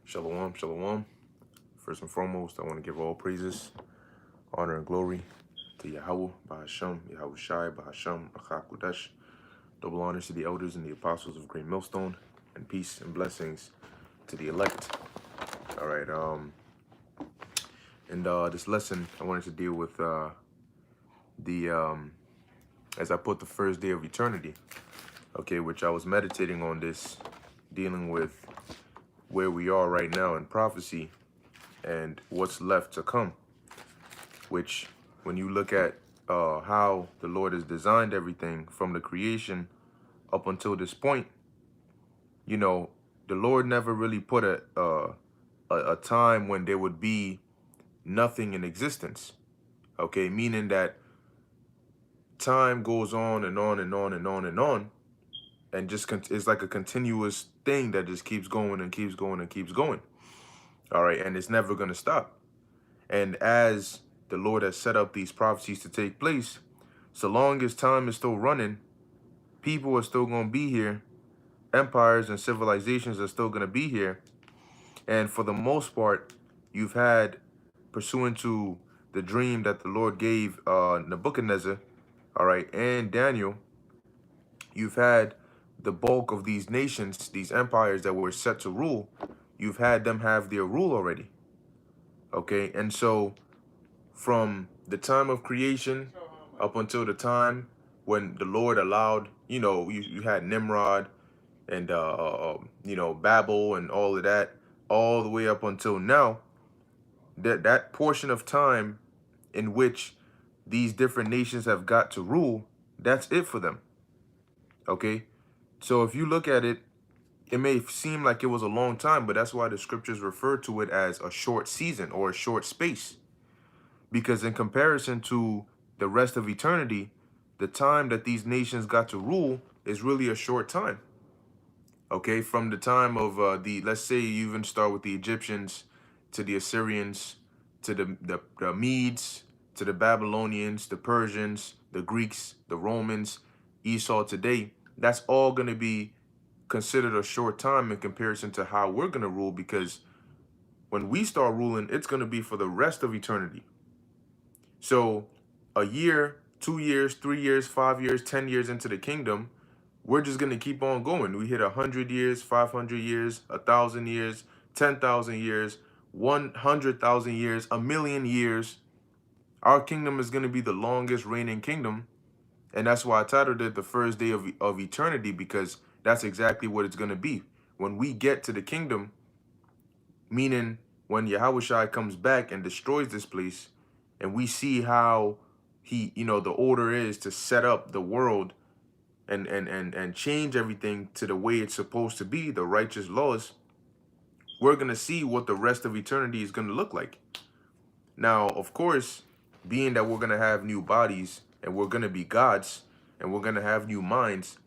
Shalom, shalom. First and foremost, I want to give all praises, honor, and glory to Yahweh, Bahasham, Yahweh Shai, Bahasham, Achakudash. Double honors to the elders and the apostles of Great Millstone, and peace and blessings to the elect. All right, in this lesson, I wanted to deal with as I put the first day of eternity, okay, which I was meditating on this, dealing with where we are right now in prophecy and what's left to come, which when you look at how the Lord has designed everything from the creation up until this point, you know, the Lord never really put a time when there would be nothing in existence, okay, meaning that time goes on and on and on and on and on, and just it's like a continuous thing that just keeps going and keeps going and keeps going. All right, and it's never going to stop. And as the Lord has set up these prophecies to take place, so long as time is still running, people are still going to be here. Empires and civilizations are still going to be here. And for the most part, you've had, pursuant to the dream that the Lord gave Nebuchadnezzar, all right, and Daniel, you've had the bulk of these nations, these empires that were set to rule, you've had them have their rule already. Okay, and so from the time of creation up until the time when the Lord allowed, you know, you had Nimrod and, you know, Babel and all of that, all the way up until now, that portion of time in which these different nations have got to rule, that's it for them. Okay, so if you look at it, it may seem like it was a long time, but that's why the scriptures refer to it as a short season or a short space. Because in comparison to the rest of eternity, the time that these nations got to rule is really a short time. Okay, from the time of let's say you even start with the Egyptians, to the Assyrians, to the Medes, to the Babylonians, the Persians, the Greeks, the Romans, Esau today, that's all going to be considered a short time in comparison to how we're going to rule, because when we start ruling, it's going to be for the rest of eternity. So a year, 2 years, 3 years, 5 years, 10 years into the kingdom, we're just going to keep on going. We hit 100 years, 500 years, 1,000 years, 10,000 years, 100,000 years, 1,000,000 years. Our kingdom is going to be the longest reigning kingdom. And that's why I titled it the first day of eternity, because that's exactly what it's going to be. When we get to the kingdom, meaning when Yahushua comes back and destroys this place, and we see how he, you know, the order is to set up the world and change everything to the way it's supposed to be, the righteous laws, we're going to see what the rest of eternity is going to look like. Now, of course, being that we're going to have new bodies and we're going to be gods and we're going to have new minds,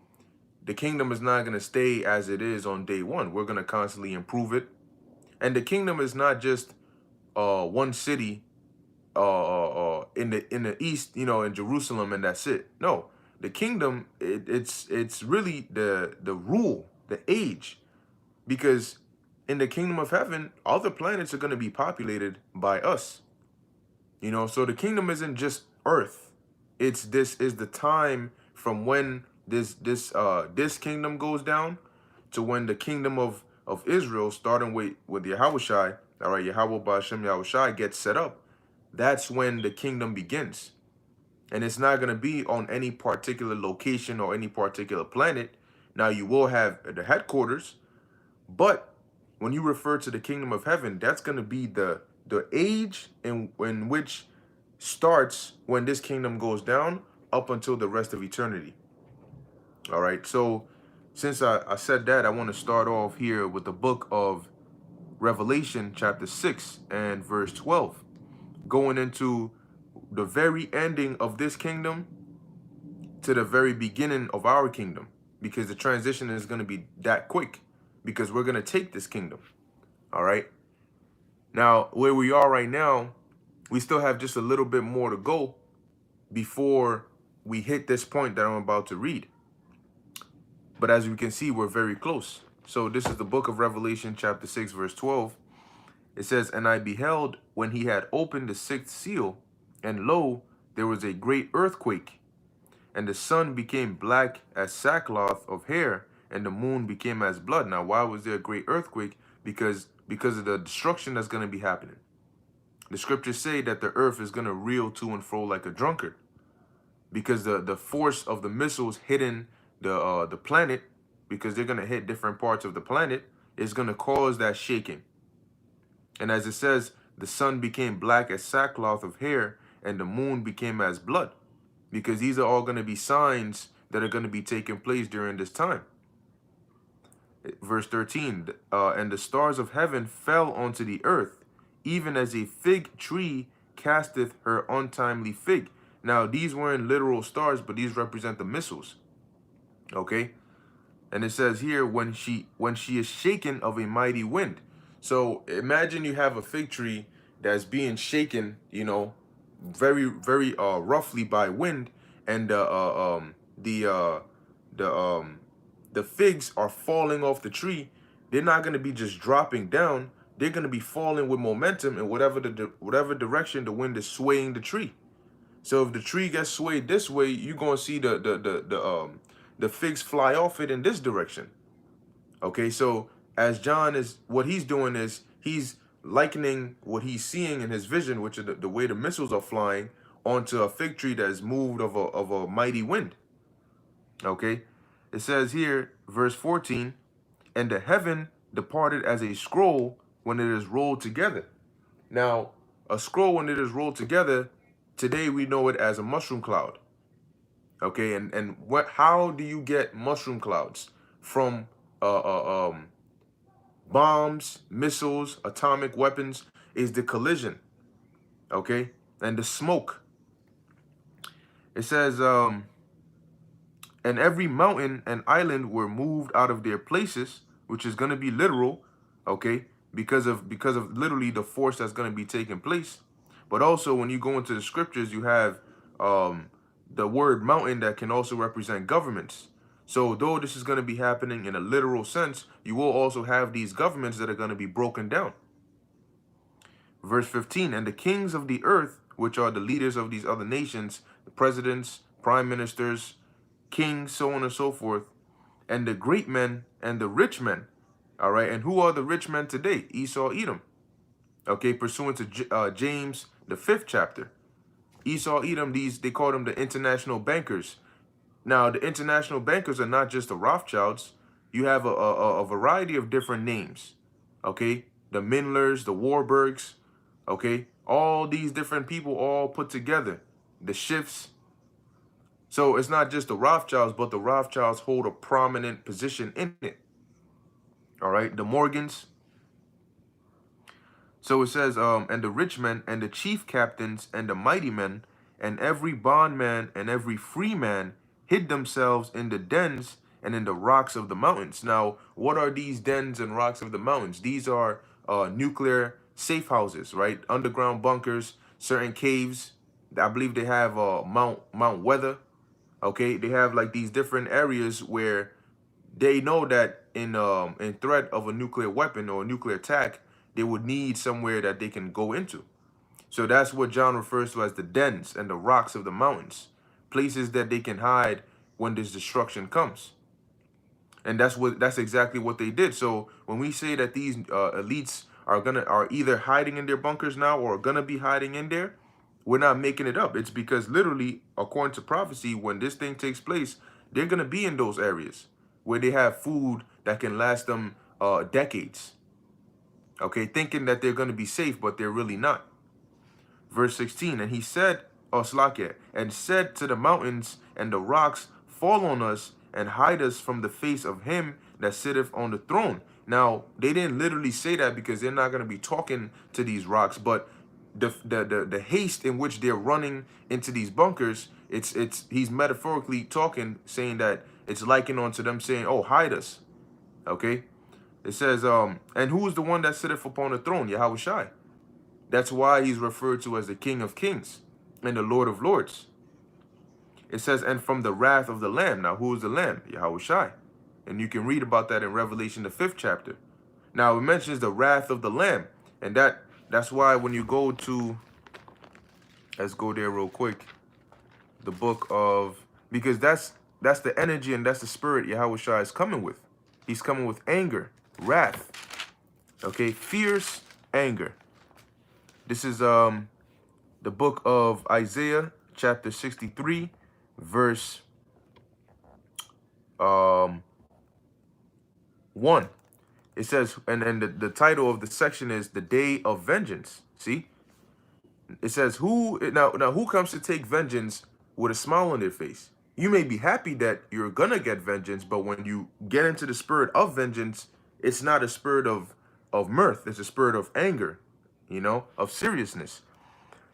the kingdom is not going to stay as it is on day one. We're going to constantly improve it. And the kingdom is not just one city in the east, you know, in Jerusalem, and that's it. No, the kingdom, it's really the rule, the age, because in the kingdom of heaven, other planets are going to be populated by us. You know, so the kingdom isn't just earth. This is the time from when this kingdom goes down to when the kingdom of Israel, starting with Yahushai, all right, Yahweh Ba'ashem Yahushai, gets set up. That's when the kingdom begins. And it's not going to be on any particular location or any particular planet. Now, you will have the headquarters, but when you refer to the kingdom of heaven, that's going to be the age in which starts when this kingdom goes down up until the rest of eternity. All right, so since I said that, I want to start off here with the book of Revelation, chapter 6 and verse 12, going into the very ending of this kingdom to the very beginning of our kingdom, because the transition is going to be that quick, because we're going to take this kingdom. All right. Now, where we are right now, we still have just a little bit more to go before we hit this point that I'm about to read. But as we can see, we're very close. So this is the book of Revelation, chapter 6, verse 12. It says, "And I beheld when he had opened the sixth seal, and lo, there was a great earthquake, and the sun became black as sackcloth of hair, and the moon became as blood." Now, why was there a great earthquake? Because of the destruction that's going to be happening. The scriptures say that the earth is going to reel to and fro like a drunkard, because the force of the missiles hitting the planet, because they're going to hit different parts of the planet, is going to cause that shaking. And as it says, the sun became black as sackcloth of hair, and the moon became as blood, because these are all going to be signs that are going to be taking place during this time. Verse 13, "And the stars of heaven fell onto the earth, even as a fig tree casteth her untimely fig." Now, these weren't literal stars, but these represent the missiles. Okay? And it says here, when she is shaken of a mighty wind. So imagine you have a fig tree that's being shaken, you know, very, very roughly by wind, and the figs are falling off the tree. They're not going to be just dropping down. They're going to be falling with momentum in whatever direction the wind is swaying the tree. So if the tree gets swayed this way, you're going to see the figs fly off it in this direction. Okay, so as John is, what he's doing is he's likening what he's seeing in his vision, which is the way the missiles are flying, onto a fig tree that is moved of a mighty wind. Okay, it says here, verse 14, "And the heaven departed as a scroll when it is rolled together." Now, a scroll, when it is rolled together, today we know it as a mushroom cloud. Okay, and how do you get mushroom clouds? From bombs, missiles, atomic weapons, is the collision. Okay, and the smoke. It says, "And every mountain and island were moved out of their places," which is going to be literal, okay, because of literally the force that's going to be taking place. But also, when you go into the scriptures, you have the word mountain that can also represent governments. So though this is going to be happening in a literal sense, you will also have these governments that are going to be broken down. Verse 15, "And the kings of the earth, which are the leaders of these other nations, the presidents, prime ministers, kings, so on and so forth, and the great men and the rich men." All right, and who are the rich men today? Esau, Edom. Okay, pursuant to James, the 5th chapter. Esau, Edom, they call them the international bankers. Now, the international bankers are not just the Rothschilds. You have a variety of different names. Okay, the Mindlers, the Warburgs. Okay, all these different people all put together. The Schiffs. So it's not just the Rothschilds, but the Rothschilds hold a prominent position in it. All right, the Morgans. So it says, "And the rich men and the chief captains and the mighty men and every bondman and every free man hid themselves in the dens and in the rocks of the mountains." Now, what are these dens and rocks of the mountains? These are nuclear safe houses, right? Underground bunkers, certain caves. I believe they have Mount Weather. Okay, they have like these different areas where they know that in threat of a nuclear weapon or a nuclear attack, they would need somewhere that they can go into. So that's what John refers to as the dens and the rocks of the mountains, places that they can hide when this destruction comes. And that's exactly what they did. So when we say that these elites are either hiding in their bunkers now or are gonna be hiding in there, we're not making it up. It's because literally, according to prophecy, when this thing takes place, they're gonna be in those areas where they have food that can last them decades. Okay, thinking that they're gonna be safe, but they're really not. Verse 16, "And he said, Slakia, and said to the mountains and the rocks, fall on us and hide us from the face of him that sitteth on the throne." Now, they didn't literally say that because they're not going to be talking to these rocks, but the haste in which they're running into these bunkers, he's metaphorically talking, saying that it's likened onto them saying, "Oh, hide us." Okay? It says, "And who is the one that sitteth upon the throne? Yahweh Shai." That's why he's referred to as the King of Kings and the Lord of Lords. It says, "And from the wrath of the Lamb." Now, who is the Lamb? Yahweh Shai. And you can read about that in Revelation, the 5th chapter. Now, it mentions the wrath of the Lamb. And that's why when you go to, let's go there real quick, the book of, because that's the energy and that's the spirit Yahweh Shai is coming with. He's coming with anger, wrath, okay, fierce anger. This is the book of Isaiah, chapter 63, verse 1. It says, and the title of the section is The Day of Vengeance. See? It says, who comes to take vengeance with a smile on their face? You may be happy that you're gonna get vengeance, but when you get into the spirit of vengeance, it's not a spirit of mirth, it's a spirit of anger, you know, of seriousness.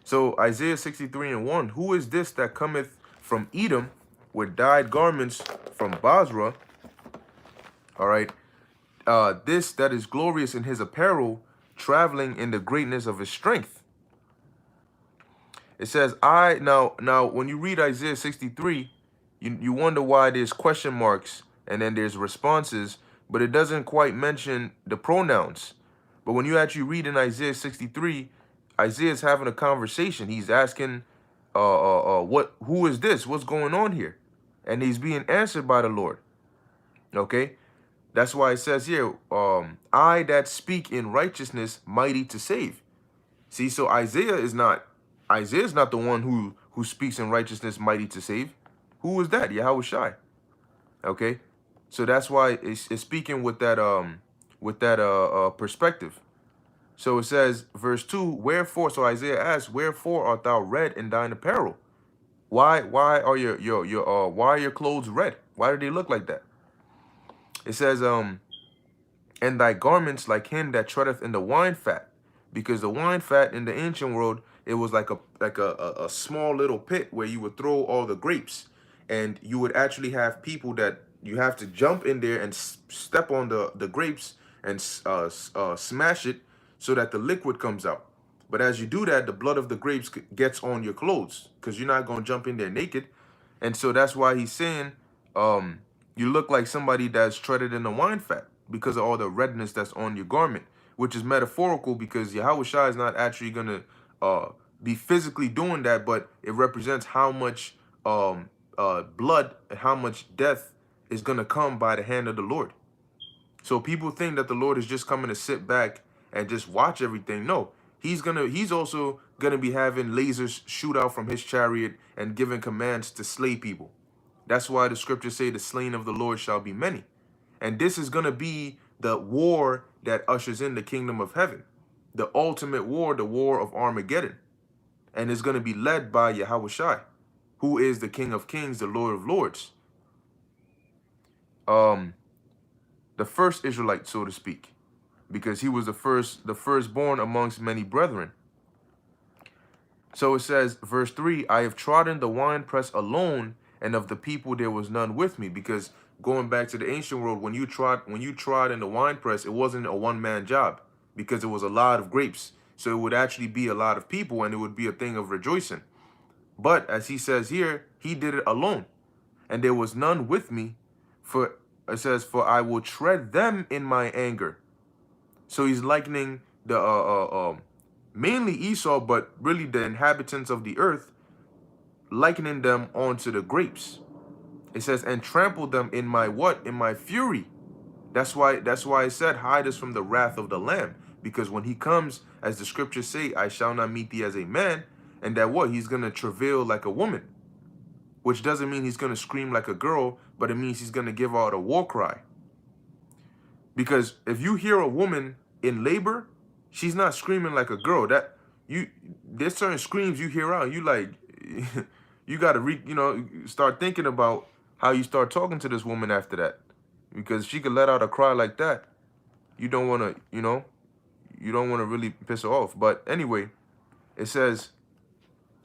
So Isaiah 63:1, who is this that cometh from Edom with dyed garments from Basra? All right. This that is glorious in his apparel, traveling in the greatness of his strength. It says, now when you read Isaiah 63, you wonder why there's question marks and then there's responses, but it doesn't quite mention the pronouns. But when you actually read in Isaiah 63, Isaiah's having a conversation. He's asking, who is this? What's going on here? And he's being answered by the Lord. Okay? That's why it says here, I that speak in righteousness, mighty to save. See, so Isaiah's not the one who speaks in righteousness, mighty to save. Who is that? Yahweh Shai. Okay? So that's why it's speaking with that perspective. So it says, verse 2, wherefore, so Isaiah asks, wherefore art thou red in thine apparel? Why are your clothes red? Why do they look like that? It says, and thy garments like him that treadeth in the wine fat, because the wine fat in the ancient world, it was like a small little pit where you would throw all the grapes, and you would actually have people that you have to jump in there and step on the grapes and smash it so that the liquid comes out. But as you do that, the blood of the grapes gets on your clothes because you're not going to jump in there naked. And so that's why he's saying, you look like somebody that's treaded in the wine fat because of all the redness that's on your garment, which is metaphorical because Yahweh Shai is not actually going to be physically doing that, but it represents how much blood and how much death is going to come by the hand of the Lord. So people think that the Lord is just coming to sit back and just watch everything. No, he's also gonna be having lasers shoot out from his chariot and giving commands to slay people. That's why the scriptures say the slain of the Lord shall be many. And this is gonna be the war that ushers in the kingdom of heaven. The ultimate war, the war of Armageddon. And it's gonna be led by Yahweh Shai, who is the King of Kings, the Lord of Lords. The first Israelite, so to speak, because he was the firstborn amongst many brethren. So it says, verse 3, I have trodden the winepress alone, and of the people there was none with me. Because going back to the ancient world, when you trod in the winepress, it wasn't a one-man job because it was a lot of grapes. So it would actually be a lot of people, and it would be a thing of rejoicing. But as he says here, he did it alone, and there was none with me. For it says, for I will tread them in my anger. So he's likening the mainly Esau, but really the inhabitants of the earth, likening them onto the grapes. It says, and trample them in my what? In my fury. That's why it said, hide us from the wrath of the Lamb. Because when he comes, as the scriptures say, I shall not meet thee as a man, and that what? He's going to travail like a woman. Which doesn't mean he's going to scream like a girl, but it means he's going to give out a war cry. Because if you hear a woman in labor, she's not screaming like a girl. There's certain screams you hear out. You like, you got to start thinking about how you start talking to this woman after that, because she could let out a cry like that. You don't want to, you don't want to really piss her off. But anyway, it says,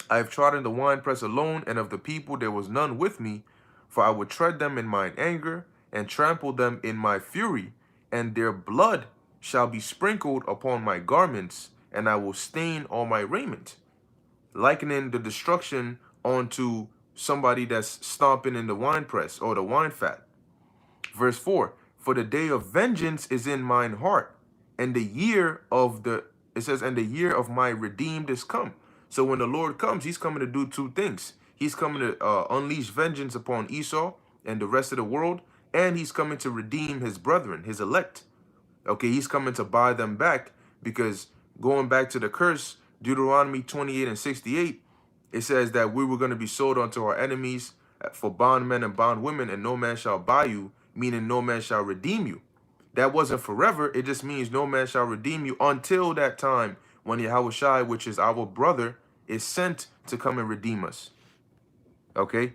I have trodden the winepress alone, and of the people there was none with me, for I would tread them in mine anger and trample them in my fury. And their blood shall be sprinkled upon my garments, and I will stain all my raiment. Likening the destruction onto somebody that's stomping in the winepress or the wine fat. Verse 4, for the day of vengeance is in mine heart, and the year of the, it says, and the year of my redeemed is come. So when the Lord comes, he's coming to do two things. He's coming to unleash vengeance upon Esau and the rest of the world, and he's coming to redeem his brethren, his elect. Okay, he's coming to buy them back, because going back to the curse, Deuteronomy 28 and 68, it says that we were going to be sold unto our enemies for bondmen and bondwomen, and no man shall buy you, meaning no man shall redeem you. That wasn't forever. It just means no man shall redeem you until that time when Yahushua, which is our brother, is sent to come and redeem us. Okay?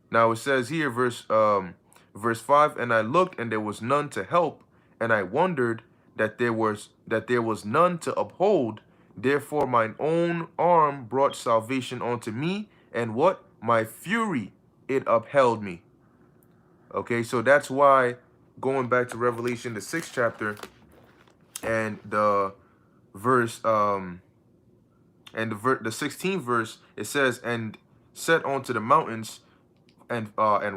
Now it says here, verse 5, and I looked, and there was none to help, and I wondered that there was none to uphold. Therefore mine own arm brought salvation unto me, and what? My fury, it upheld me. Okay, so that's why, going back to Revelation, the 6th chapter, and the verse, the 16th verse, it says, and set onto the mountains and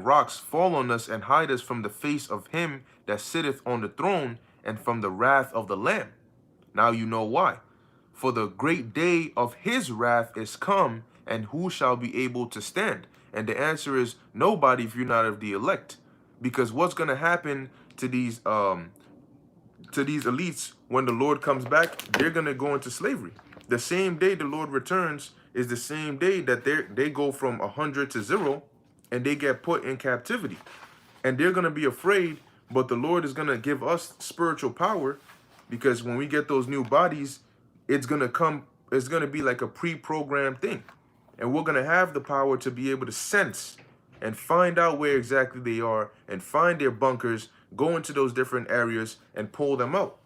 rocks fall on us and hide us from the face of him that sitteth on the throne and from the wrath of the Lamb. Now you know why. For the great day of his wrath is come, and who shall be able to stand? And the answer is nobody, if you're not of the elect. Because what's going to happen to these elites when the Lord comes back? They're going to go into slavery. The same day the Lord returns is the same day that they go from 100 to 0, and they get put in captivity. And they're going to be afraid, but the Lord is going to give us spiritual power, because when we get those new bodies, it's going to be like a pre-programmed thing. And we're going to have the power to be able to sense and find out where exactly they are, and find their bunkers, go into those different areas and pull them out.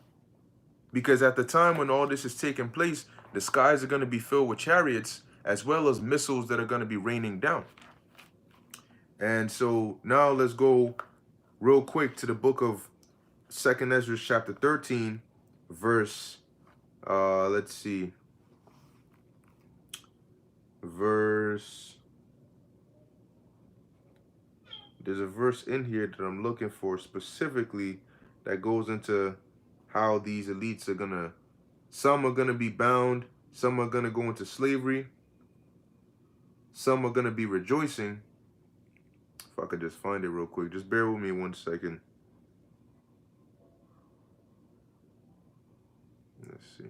Because at the time when all this is taking place, the skies are going to be filled with chariots, as well as missiles that are going to be raining down. And so now let's go real quick to the book of 2nd Ezra chapter 13, verse, let's see, there's a verse in here that I'm looking for specifically that goes into how these elites are some are gonna be bound, some are gonna go into slavery, some are gonna be rejoicing. If I could just find it real quick, just bear with me 1 second. Let's see.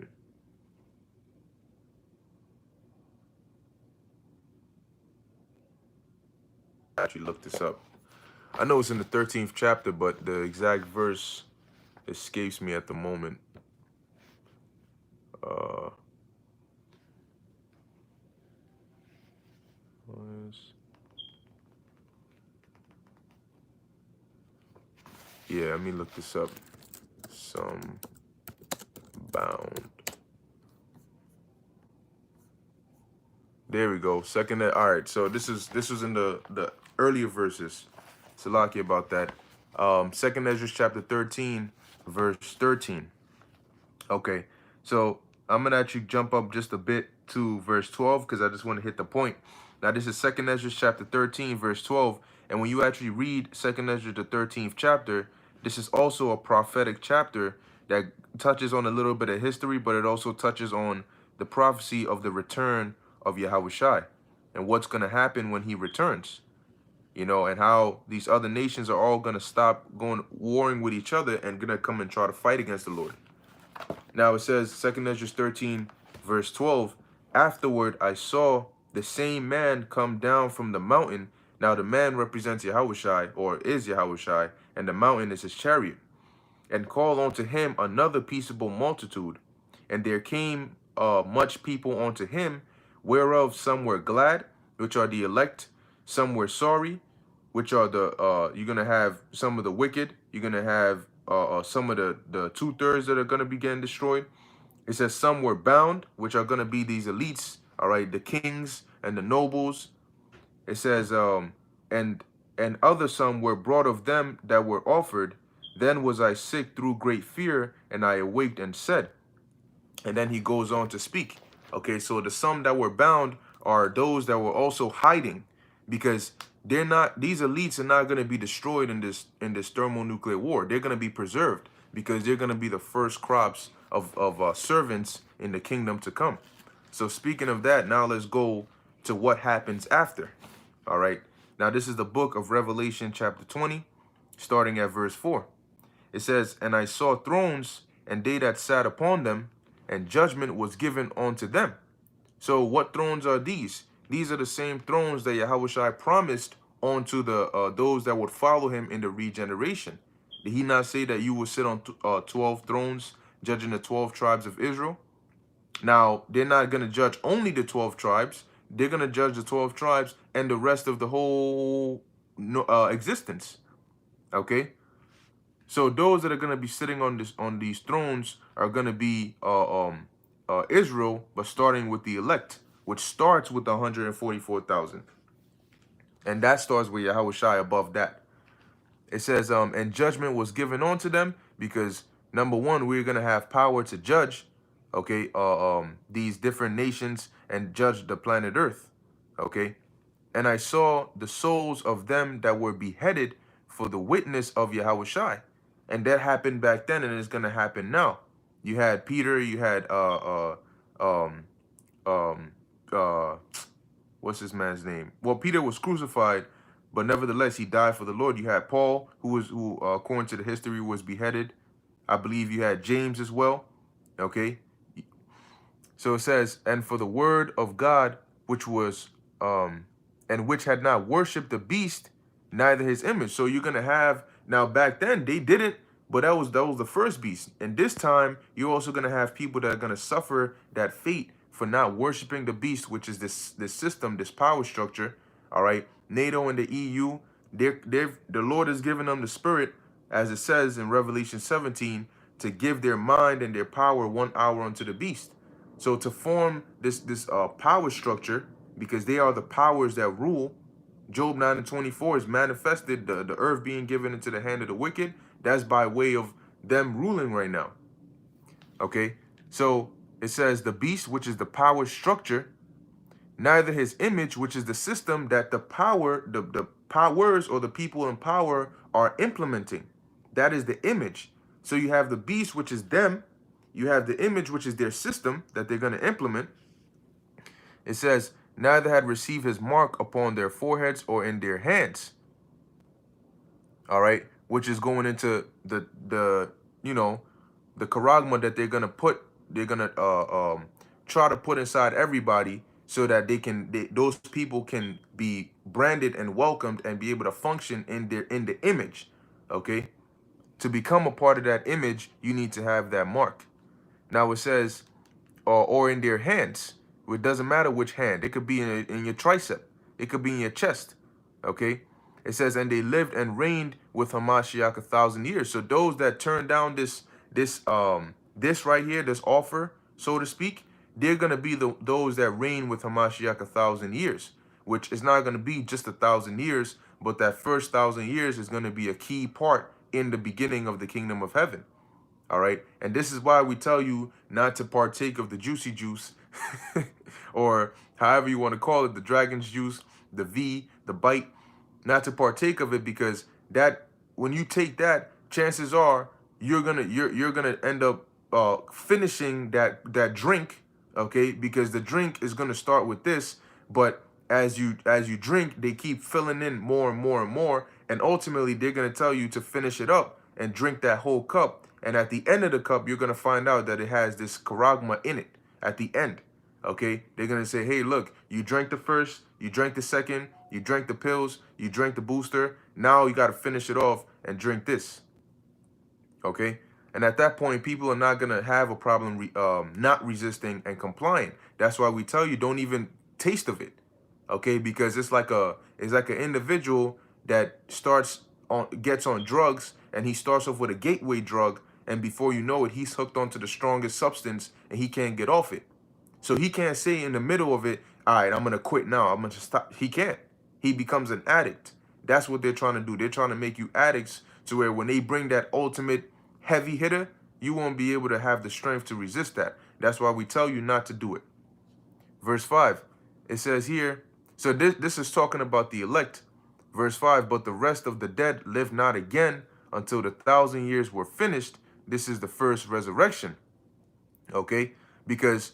I actually looked this up. I know it's in the 13th chapter, but the exact verse escapes me at the moment. Yeah, let me look this up. Some bound. There we go. Second. All right. So this was in the earlier verses. Salaki about that. 2nd Ezra chapter 13, verse 13. Okay. So I'm gonna actually jump up just a bit to verse 12, because I just want to hit the point. Now this is 2nd Ezra chapter 13, verse 12. And when you actually read 2nd Ezra the 13th chapter, this is also a prophetic chapter that touches on a little bit of history, but it also touches on the prophecy of the return of Yahushua and what's going to happen when he returns, you know, and how these other nations are all going to stop warring with each other and going to come and try to fight against the Lord. Now it says, 2nd Ezra 13, verse 12, afterward I saw the same man come down from the mountain. Now the man represents Yahushua, or is Yahushua, and the mountain is his chariot, and call unto him another peaceable multitude. And there came much people unto him, whereof some were glad, which are the elect, some were sorry, which are the, you're going to have some of the wicked, you're going to have some of the 2/3 that are going to be getting destroyed. It says some were bound, which are going to be these elites, all right, the kings and the nobles. It says, and other some were brought of them that were offered. Then was I sick through great fear, and I awaked and said. And then he goes on to speak. Okay, so the some that were bound are those that were also hiding, because they're not, these elites are not going to be destroyed in this thermonuclear war. They're going to be preserved because they're going to be the first crops of servants in the kingdom to come. So speaking of that, now let's go to what happens after. All right. Now this is the book of Revelation chapter 20, starting at verse 4. It says, "And I saw thrones, and they that sat upon them, and judgment was given unto them." So what thrones are these? These are the same thrones that Yahushua promised onto the those that would follow him in the regeneration. Did he not say that you will sit on 12 thrones judging the 12 tribes of Israel? Now, they're not going to judge only the 12 tribes. They're going to judge the 12 tribes and the rest of the whole existence. Okay? So those that are going to be sitting on these thrones are going to be Israel, but starting with the elect, which starts with 144,000. And that starts with Yahushua above that. It says, and judgment was given unto them, because number one, we're going to have power to judge, okay, these different nations and judge the planet Earth, okay? And I saw the souls of them that were beheaded for the witness of Yahushua. And that happened back then, and it's going to happen now. You had Peter, you had, what's this man's name? Well, Peter was crucified, but nevertheless, he died for the Lord. You had Paul, who according to the history, was beheaded. I believe you had James as well, okay? So it says, and for the word of God, which was, and which had not worshipped the beast, neither his image. So you're going to have, now back then, they didn't, but that was the first beast. And this time, you're also going to have people that are going to suffer that fate for not worshiping the beast, which is this system, this power structure, all right? NATO and the EU, the Lord has given them the spirit, as it says in Revelation 17, to give their mind and their power 1 hour unto the beast. So to form this power structure, because they are the powers that rule, Job 9:24 is manifested, the earth being given into the hand of the wicked. That's by way of them ruling right now. Okay, so it says the beast, which is the power structure, neither his image, which is the system that the powers or the people in power are implementing. That is the image. So you have the beast, which is them. You have the image, which is their system that they're going to implement. It says, neither had received his mark upon their foreheads or in their hands. All right, which is going into the charagma that they're going to put, they're going to try to put inside everybody, so that those people can be branded and welcomed and be able to function in the image. Okay, to become a part of that image, you need to have that mark. Now it says, or in their hands. It doesn't matter which hand. It could be in your tricep. It could be in your chest. Okay. It says, and they lived and reigned with Hamashiach 1,000 years. So those that turn down this right here, this offer, so to speak, they're going to be those that reign with Hamashiach 1,000 years, which is not going to be just 1,000 years, but that first 1,000 years is going to be a key part in the beginning of the kingdom of heaven. All right. And this is why we tell you not to partake of the juicy juice or however you want to call it, the dragon's juice, the V, the bite, not to partake of it, because that when you take that, chances are you're gonna end up finishing that drink, okay? Because the drink is gonna start with this, but as you drink, they keep filling in more and more and more, and ultimately they're gonna tell you to finish it up and drink that whole cup. And at the end of the cup, you're gonna find out that it has this charagma in it at the end. Okay, they're gonna say, hey, look, you drank the first, you drank the second, you drank the pills, you drank the booster. Now you got to finish it off and drink this. Okay, and at that point, people are not gonna have a problem not resisting and complying. That's why we tell you, don't even taste of it. Okay, because it's like an individual that gets on drugs, and he starts off with a gateway drug, and before you know it, he's hooked onto the strongest substance and he can't get off it. So he can't say in the middle of it, all right, I'm going to quit now, I'm going to stop. He can't. He becomes an addict. That's what they're trying to do. They're trying to make you addicts to where when they bring that ultimate heavy hitter, you won't be able to have the strength to resist that. That's why we tell you not to do it. Verse 5, it says here, so this is talking about the elect. Verse 5, but the rest of the dead live not again until the 1,000 years were finished. This is the first resurrection. Okay? Because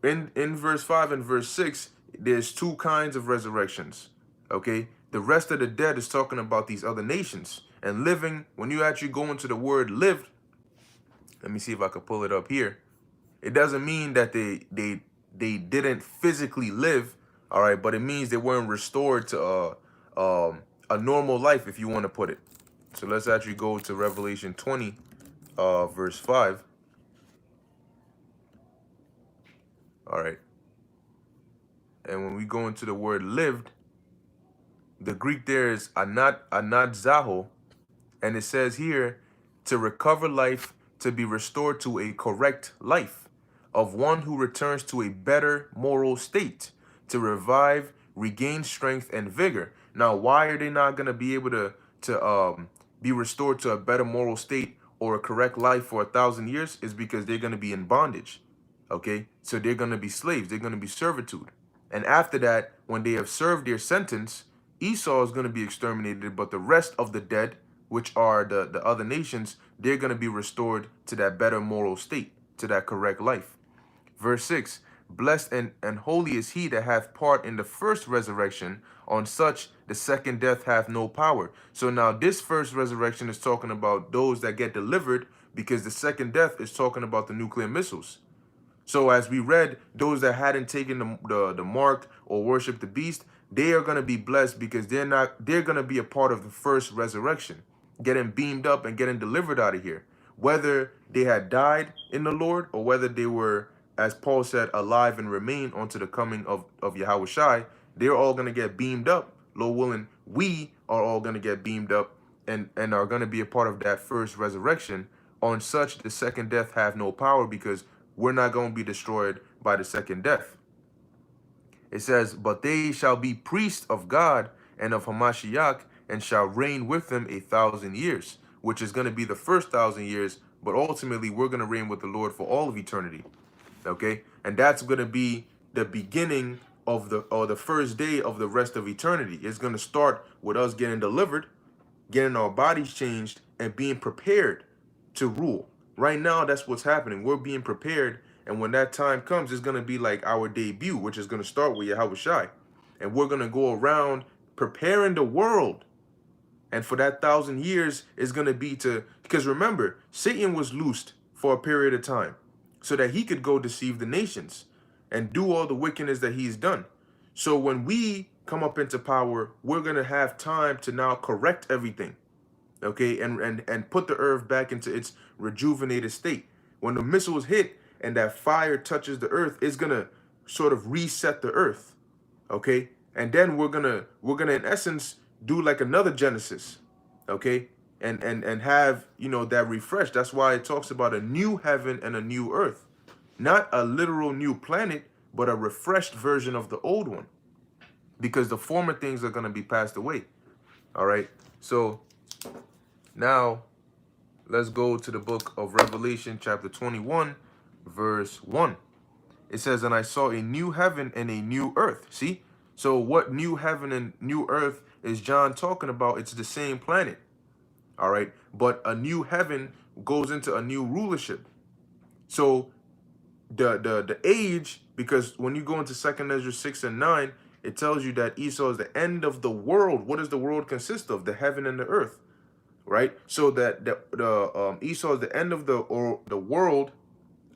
in verse 5 and verse 6, there's two kinds of resurrections. Okay? The rest of the dead is talking about these other nations. And living, when you actually go into the word lived, let me see if I can pull it up here. It doesn't mean that they didn't physically live, all right, but it means they weren't restored to a normal life, if you want to put it. So let's actually go to Revelation 20, verse 5. All right. And when we go into the word lived, the Greek there is anadzaho, and it says here to recover life, to be restored to a correct life of one who returns to a better moral state, to revive, regain strength and vigor. Now, why are they not going to be able to be restored to a better moral state or a correct life for 1,000 years? Is because they're going to be in bondage. Okay, so they're going to be slaves. They're going to be servitude. And after that, when they have served their sentence, Esau is going to be exterminated, but the rest of the dead, which are the other nations, they're going to be restored to that better moral state, to that correct life. Verse 6, blessed and holy is he that hath part in the first resurrection. On such the second death hath no power. So now this first resurrection is talking about those that get delivered, because the second death is talking about the nuclear missiles. So as we read, those that hadn't taken the mark or worshiped the beast, they are going to be blessed because they're going to be a part of the first resurrection, getting beamed up and getting delivered out of here. Whether they had died in the Lord or whether they were, as Paul said, alive and remain unto the coming of Yahweh Shai, they're all going to get beamed up. Lord willing, we are all going to get beamed up and are going to be a part of that first resurrection. On such, the second death have no power, because we're not going to be destroyed by the second death. It says, but they shall be priests of God and of Hamashiach, and shall reign with him 1,000 years, which is going to be the first 1,000 years, but ultimately we're going to reign with the Lord for all of eternity. Okay? And that's going to be the beginning of the first day of the rest of eternity. It's going to start with us getting delivered, getting our bodies changed, and being prepared to rule. Right now, that's what's happening. We're being prepared, and when that time comes, it's going to be like our debut, which is going to start with Yahweh Shai. And we're going to go around preparing the world. And for that 1,000 years is going to be because remember, Satan was loosed for a period of time so that he could go deceive the nations and do all the wickedness that he's done. So when we come up into power, we're going to have time to now correct everything. Okay, and put the earth back into its rejuvenated state. When the missiles hit and that fire touches the earth, it's gonna sort of reset the earth. Okay, and then we're gonna in essence do like another Genesis. Okay, and have, you know, that refresh. That's why it talks about a new heaven and a new earth, not a literal new planet, but a refreshed version of the old one, because the former things are gonna be passed away. All right, so now, let's go to the book of Revelation, chapter 21, verse 1. It says, and I saw a new heaven and a new earth. See? So what new heaven and new earth is John talking about? It's the same planet. All right? But a new heaven goes into a new rulership. So the age, because when you go into 2nd Ezra 6 and 9, it tells you that Esau is the end of the world. What does the world consist of? The heaven and the earth. Right, so that Esau is the end of the world,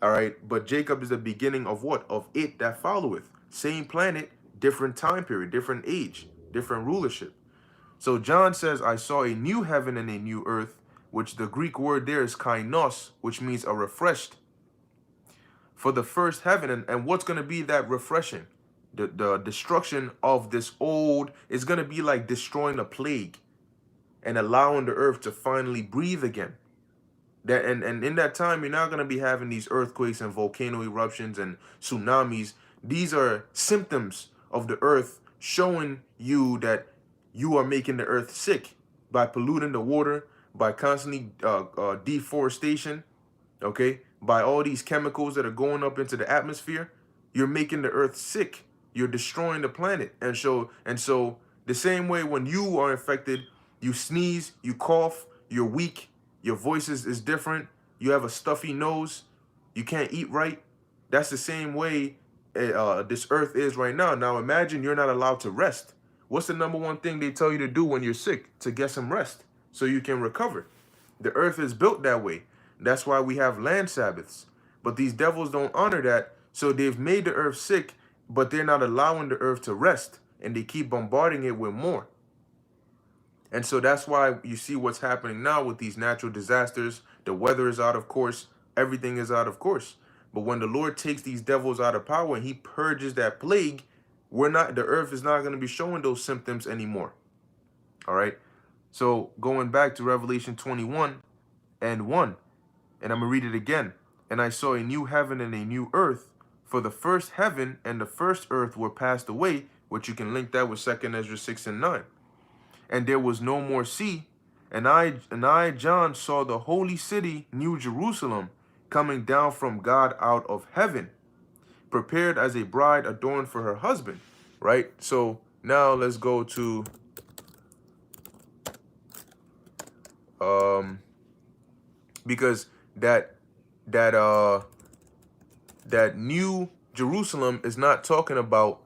all right. But Jacob is the beginning of what? Of it that followeth. Same planet, different time period, different age, different rulership. So John says, "I saw a new heaven and a new earth," which the Greek word there is kainos, which means a refreshed. For the first heaven, and what's going to be that refreshing? The destruction of this old is going to be like destroying a plague and allowing the earth to finally breathe again. That and in that time, you're not going to be having these earthquakes and volcano eruptions and tsunamis. These are symptoms of the earth showing you that you are making the earth sick by polluting the water, by constantly deforestation, okay, by all these chemicals that are going up into the atmosphere. You're making the earth sick. You're destroying the planet. And so The same way when you are infected, you sneeze, you cough, you're weak, your voice is different, you have a stuffy nose, you can't eat right. That's the same way this earth is right now. Now imagine you're not allowed to rest. What's the number one thing they tell you to do when you're sick? To get some rest so you can recover. The earth is built that way. That's why we have land Sabbaths. But these devils don't honor that, so they've made the earth sick, but they're not allowing the earth to rest, and they keep bombarding it with more. And so that's why you see what's happening now with these natural disasters. The weather is out of course. Everything is out of course. But when the Lord takes these devils out of power and he purges that plague, the earth is not going to be showing those symptoms anymore. All right. So going back to Revelation 21 and 1, and I'm going to read it again. And I saw a new heaven and a new earth, for the first heaven and the first earth were passed away, which you can link that with 2 Ezra 6 and 9. And there was no more sea. And I, John, saw the holy city, New Jerusalem, coming down from God out of heaven, prepared as a bride adorned for her husband. Right? So now let's go to because that New Jerusalem is not talking about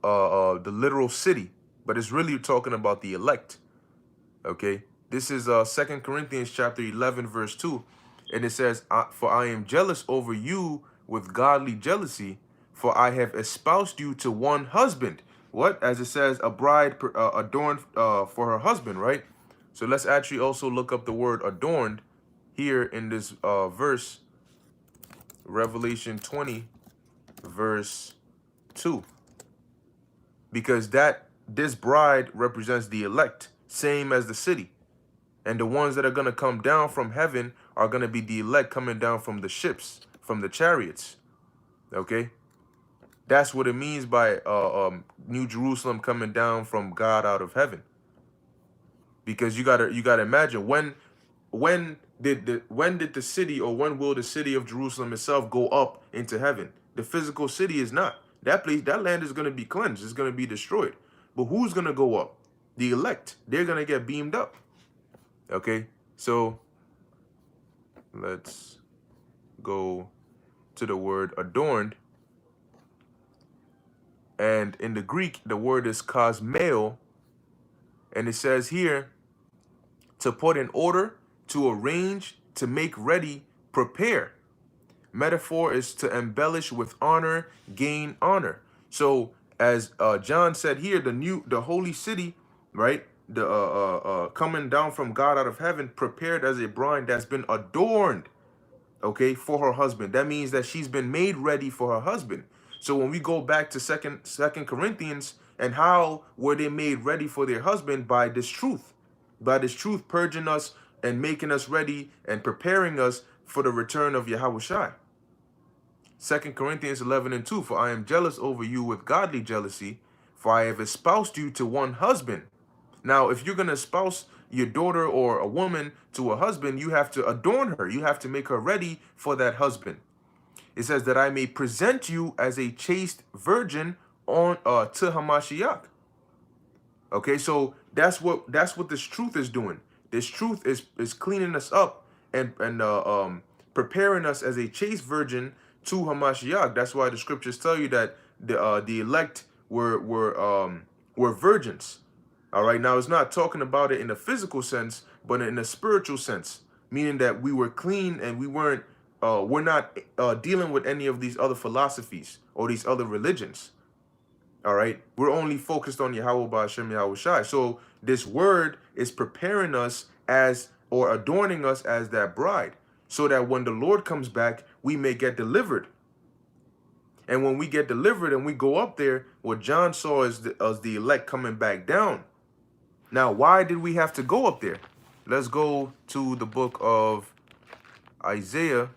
the literal city, but it's really talking about the elect. Okay, this is 2 Corinthians chapter 11 verse 2, and it says, for I am jealous over you with godly jealousy, for I have espoused you to one husband. What? As it says, a bride adorned for her husband, right? So let's actually also look up the word adorned here in this verse, Revelation 20 verse 2, because this bride represents the elect, same as the city. And the ones that are going to come down from heaven are going to be the elect coming down from the ships, from the chariots. Okay? That's what it means by New Jerusalem coming down from God out of heaven. Because you gotta imagine, when did the city, or when will the city of Jerusalem itself go up into heaven? The physical city is not. That land is going to be cleansed. It's going to be destroyed. But who's going to go up? The elect. They're going to get beamed up. Okay, so let's go to the word adorned. And in the Greek, the word is kosmeo. And it says here, to put in order, to arrange, to make ready, prepare. Metaphor is to embellish with honor, gain honor. So as John said here, the holy city, right? The coming down from God out of heaven, prepared as a bride that's been adorned, okay, for her husband. That means that she's been made ready for her husband. So when we go back to second Corinthians, and how were they made ready for their husband? By this truth purging us and making us ready and preparing us for the return of Yahushua. 2 Corinthians 11 and 2, for I am jealous over you with godly jealousy, for I have espoused you to one husband. Now, if you're going to espouse your daughter or a woman to a husband, you have to adorn her. You have to make her ready for that husband. It says that I may present you as a chaste virgin on to Hamashiach. Okay, so that's what this truth is doing. This truth is cleaning us up and preparing us as a chaste virgin to Hamashiach. That's why the scriptures tell you that the elect were virgins. All right, now it's not talking about it in a physical sense, but in a spiritual sense, meaning that we were clean and we're not dealing with any of these other philosophies or these other religions. All right, we're only focused on Yahweh Ba'Shem Yahushai. So this word is preparing us or adorning us as that bride, so that when the Lord comes back, we may get delivered. And when we get delivered and we go up there, what John saw is the elect coming back down. Now, why did we have to go up there? Let's go to the book of Isaiah.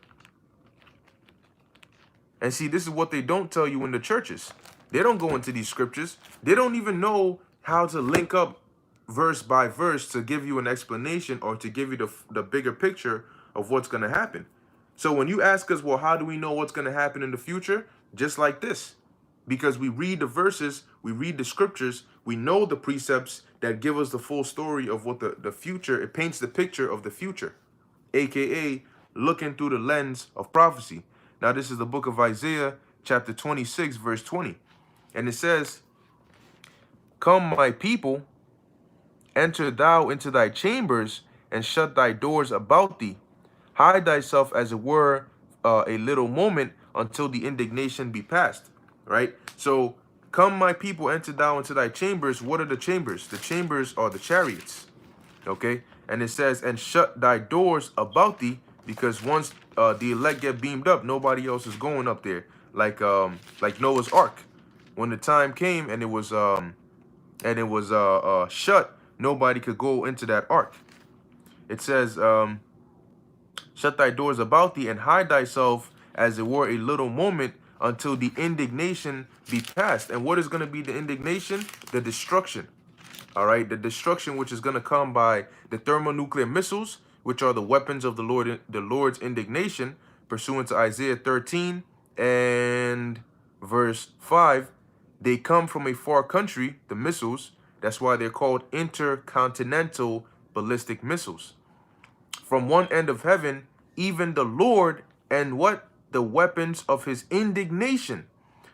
And see, this is what they don't tell you in the churches. They don't go into these scriptures. They don't even know how to link up verse by verse to give you an explanation or to give you the bigger picture of what's going to happen. So when you ask us, well, how do we know what's going to happen in the future? Just like this. because we read the verses, we read the scriptures, we know the precepts that give us the full story of what the future, it paints the picture of the future, aka looking through the lens of prophecy. Now, this is the book of Isaiah, chapter 26, verse 20. And it says, "Come, my people, enter thou into thy chambers, and shut thy doors about thee. Hide thyself as it were a little moment until the indignation be past." Right? So, come, my people, enter thou into thy chambers. What are the chambers? The chambers are the chariots. Okay? And it says, and shut thy doors about thee, because once the elect get beamed up, nobody else is going up there. Like Noah's Ark. When the time came and it was shut, nobody could go into that ark. It says, shut thy doors about thee, and hide thyself as it were a little moment until the indignation be past. And what is going to be the indignation? The destruction. All right, the destruction which is going to come by the thermonuclear missiles, which are the weapons of the Lord's indignation, pursuant to Isaiah 13 and verse 5. They come from a far country, the missiles. That's why they're called intercontinental ballistic missiles. From one end of heaven, even the Lord, and what? The weapons of his indignation.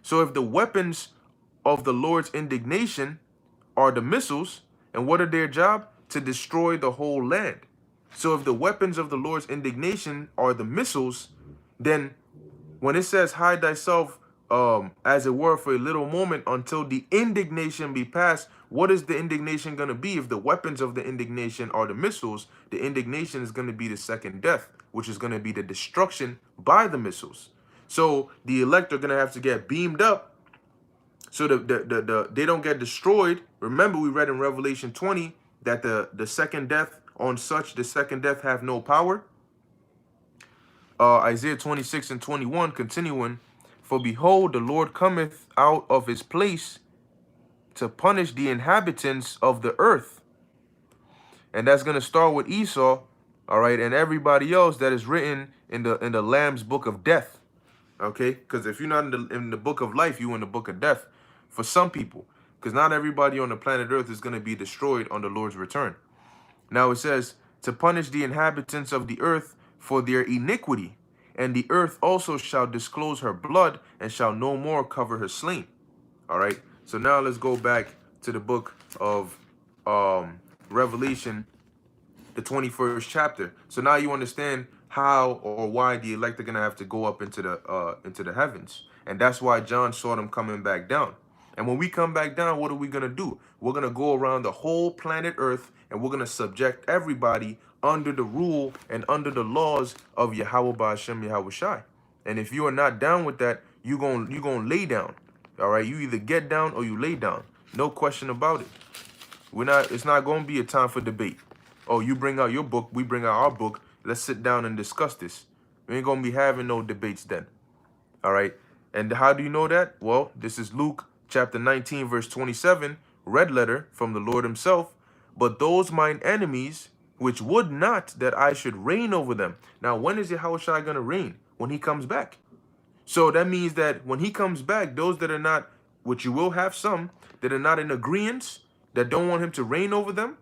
So if the weapons of the Lord's indignation are the missiles, and what are their job? To destroy the whole land. So if the weapons of the Lord's indignation are the missiles, then when it says hide thyself as it were for a little moment until the indignation be past, what is the indignation going to be? If the weapons of the indignation are the missiles, the indignation is going to be the second death, which is going to be the destruction by the missiles. So the elect are going to have to get beamed up so they don't get destroyed. Remember, we read in Revelation 20 that the second death, on such the second death have no power. Isaiah 26 and 21, continuing, "For behold, the Lord cometh out of his place to punish the inhabitants of the earth." And that's going to start with Esau, all right, and everybody else that is written in the Lamb's book of death. Okay, because if you're not in the book of life, you're in the book of death for some people, because not everybody on the planet Earth is going to be destroyed on the Lord's return. Now it says, to punish the inhabitants of the earth for their iniquity, and the earth also shall disclose her blood, and shall no more cover her slain. All right, so now let's go back to the book of Revelation, the 21st chapter. So now you understand how or why the elect are gonna have to go up into the heavens, and that's why John saw them coming back down. And when we come back down, what are we gonna do? We're gonna go around the whole planet Earth, and we're gonna subject everybody under the rule and under the laws of Yahweh Ba'ashem Yahweh Shai. And if you are not down with that, you gonna lay down. All right, you either get down or you lay down. No question about it. It's not gonna be a time for debate. Oh, you bring out your book, we bring out our book. Let's sit down and discuss this. We ain't gonna be having no debates then. All right. And how do you know that? Well, this is Luke chapter 19, verse 27, red letter from the Lord himself. "But those mine enemies, which would not that I should reign over them." Now, when is Yahweh Shai going to reign? When he comes back. So that means that when he comes back, those that are not, which you will have some, that are not in agreement, that don't want him to reign over them.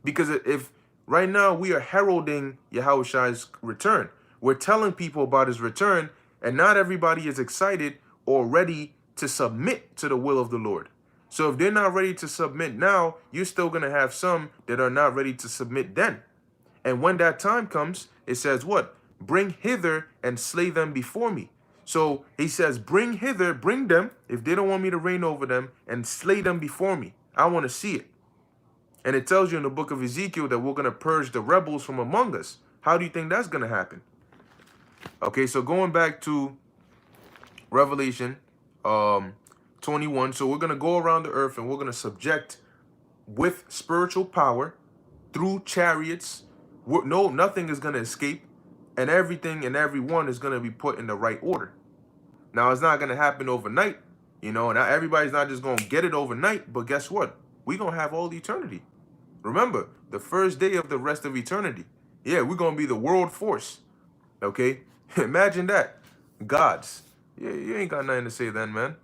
Because if right now we are heralding Yahweh Shai's return, we're telling people about his return, and not everybody is excited or ready to submit to the will of the Lord. So if they're not ready to submit now, you're still going to have some that are not ready to submit then. And when that time comes, it says what? "Bring hither and slay them before me." So he says, bring hither, bring them, if they don't want me to reign over them, and slay them before me. I want to see it. And it tells you in the book of Ezekiel that we're going to purge the rebels from among us. How do you think that's going to happen? Okay, so going back to Revelation 21. So we're going to go around the earth, and we're going to subject with spiritual power through chariots. Nothing is going to escape, and everything and everyone is going to be put in the right order. Now, it's not going to happen overnight, and everybody's not just going to get it overnight, but guess what? We're going to have all the eternity. Remember, the first day of the rest of eternity. Yeah, we're going to be the world force. Okay? Imagine that. Gods. Yeah, you ain't got nothing to say then, man.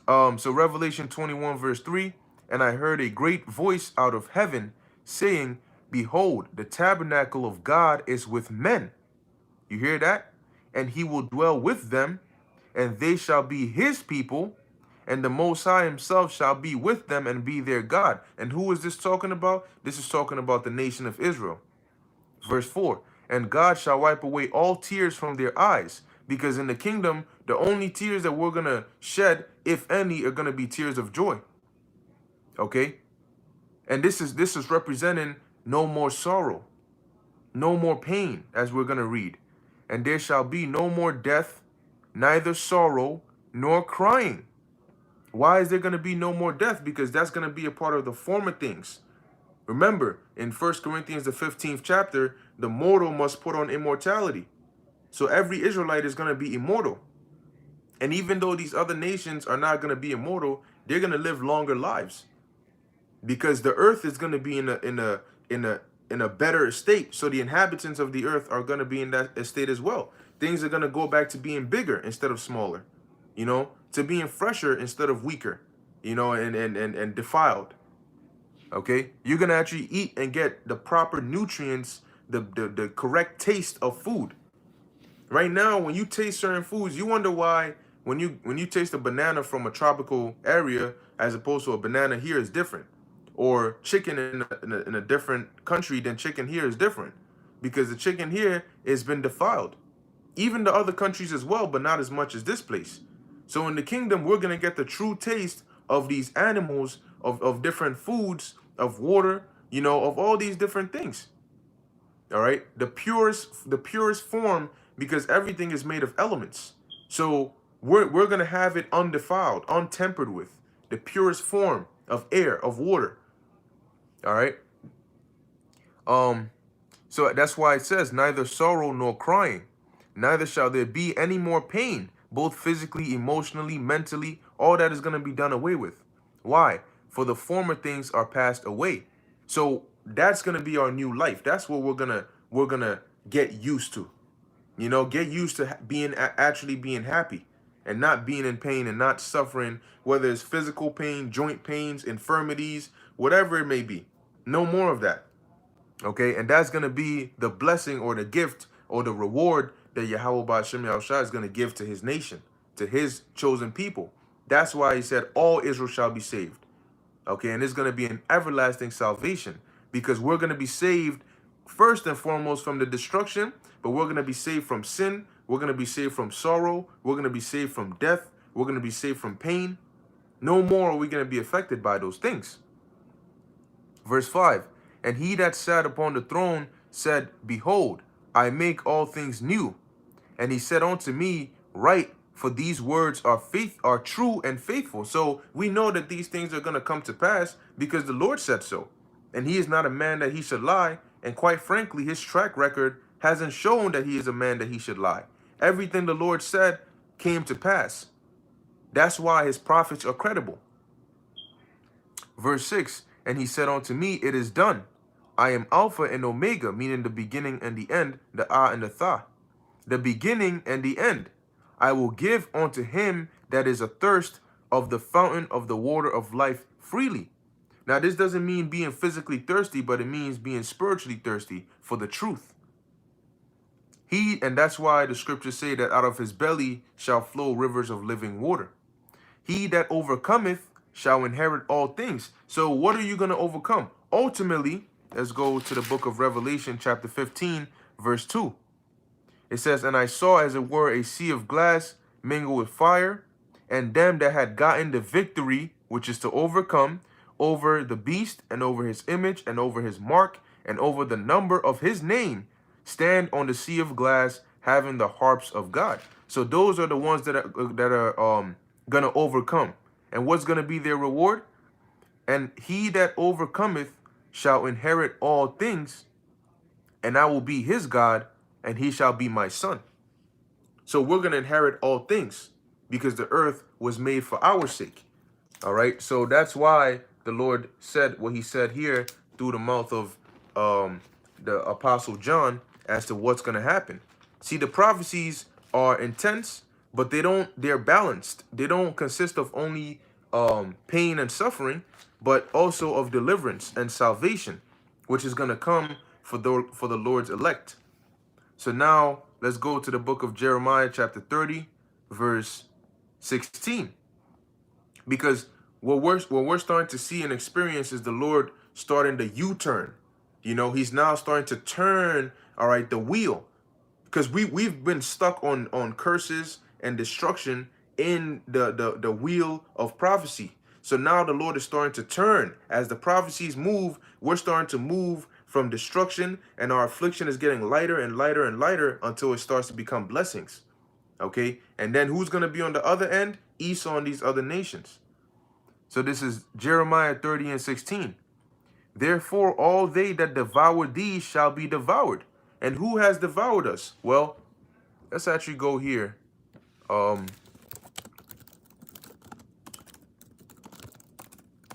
So Revelation 21 verse 3, and I heard a great voice out of heaven saying, behold, the tabernacle of God is with men. You hear that? And he will dwell with them, and they shall be his people, and the Most High himself shall be with them and be their God. And who is this talking about? This is talking about the nation of Israel. Verse 4, and God shall wipe away all tears from their eyes, because in the kingdom, the only tears that we're going to shed, if any, are going to be tears of joy. Okay? And this is representing no more sorrow, no more pain, as we're going to read. And there shall be no more death, neither sorrow nor crying. Why is there going to be no more death? Because that's going to be a part of the former things. Remember, in 1 Corinthians, the 15th chapter, the mortal must put on immortality. So every Israelite is going to be immortal. And even though these other nations are not going to be immortal, they're going to live longer lives. Because the earth is going to be in a better state. So the inhabitants of the earth are going to be in that state as well. Things are going to go back to being bigger instead of smaller. You know, to being fresher instead of weaker, you know, and defiled. Okay, you're gonna actually eat and get the proper nutrients, the correct taste of food. Right now, when you taste certain foods, you wonder why when you taste a banana from a tropical area as opposed to a banana here is different, or chicken in a different country than chicken here is different, because the chicken here has been defiled. Even the other countries as well, but not as much as this place. So in the kingdom, we're going to get the true taste of these animals, of different foods, of water, you know, of all these different things. All right. The purest form, because everything is made of elements. So we're going to have it undefiled, untempered with the purest form of air, of water. All right. So that's why it says neither sorrow nor crying, neither shall there be any more pain, both physically, emotionally, mentally. All that is going to be done away with. Why? For the former things are passed away. So that's going to be our new life. That's what we're gonna get used to. You know, get used to actually being happy and not being in pain and not suffering, whether it's physical pain, joint pains, infirmities, whatever it may be. No more of that. Okay, and that's going to be the blessing or the gift or the reward that Yahweh Ba'ashem Yahushua is going to give to his nation, to his chosen people. That's why he said all Israel shall be saved. Okay, and it's going to be an everlasting salvation, because we're going to be saved first and foremost from the destruction, but we're going to be saved from sin. We're going to be saved from sorrow. We're going to be saved from death. We're going to be saved from pain. No more are we going to be affected by those things. Verse 5, and he that sat upon the throne said, behold, I make all things new. And he said unto me, write, for these words are true and faithful. So we know that these things are going to come to pass because the Lord said so. And he is not a man that he should lie. And quite frankly, his track record hasn't shown that he is a man that he should lie. Everything the Lord said came to pass. That's why his prophets are credible. Verse 6, and he said unto me, it is done. I am Alpha and Omega, meaning the beginning and the end, the Ah and the Tha. The beginning and the end. I will give unto him that is athirst of the fountain of the water of life freely. Now, this doesn't mean being physically thirsty, but it means being spiritually thirsty for the truth. And that's why the scriptures say that out of his belly shall flow rivers of living water. He that overcometh shall inherit all things. So what are you going to overcome? Ultimately, let's go to the book of Revelation, chapter 15, verse 2. It says, and I saw as it were a sea of glass mingled with fire, and them that had gotten the victory, which is to overcome, over the beast, and over his image, and over his mark, and over the number of his name, stand on the sea of glass, having the harps of God. So those are the ones that are gonna overcome. And what's gonna be their reward? And he that overcometh shall inherit all things, and I will be his God, and he shall be my son. So we're going to inherit all things because the earth was made for our sake. All right. So that's why the Lord said what he said here through the mouth of the Apostle John as to what's going to happen. See, the prophecies are intense, but they're balanced. They don't consist of only pain and suffering, but also of deliverance and salvation, which is going to come for the Lord's elect. So now let's go to the book of Jeremiah chapter 30 verse 16, because what we're starting to see and experience is the Lord starting the U-turn. You know, he's now starting to turn, all right, the wheel, because we've been stuck on curses and destruction in the wheel of prophecy. So now the Lord is starting to turn. As the prophecies move, we're starting to move from destruction, and our affliction is getting lighter and lighter and lighter until it starts to become blessings. Okay, and then who's going to be on the other end? Esau and these other nations. So this is Jeremiah 30 and 16. Therefore, all they that devour thee shall be devoured. And who has devoured us? Well, let's actually go here.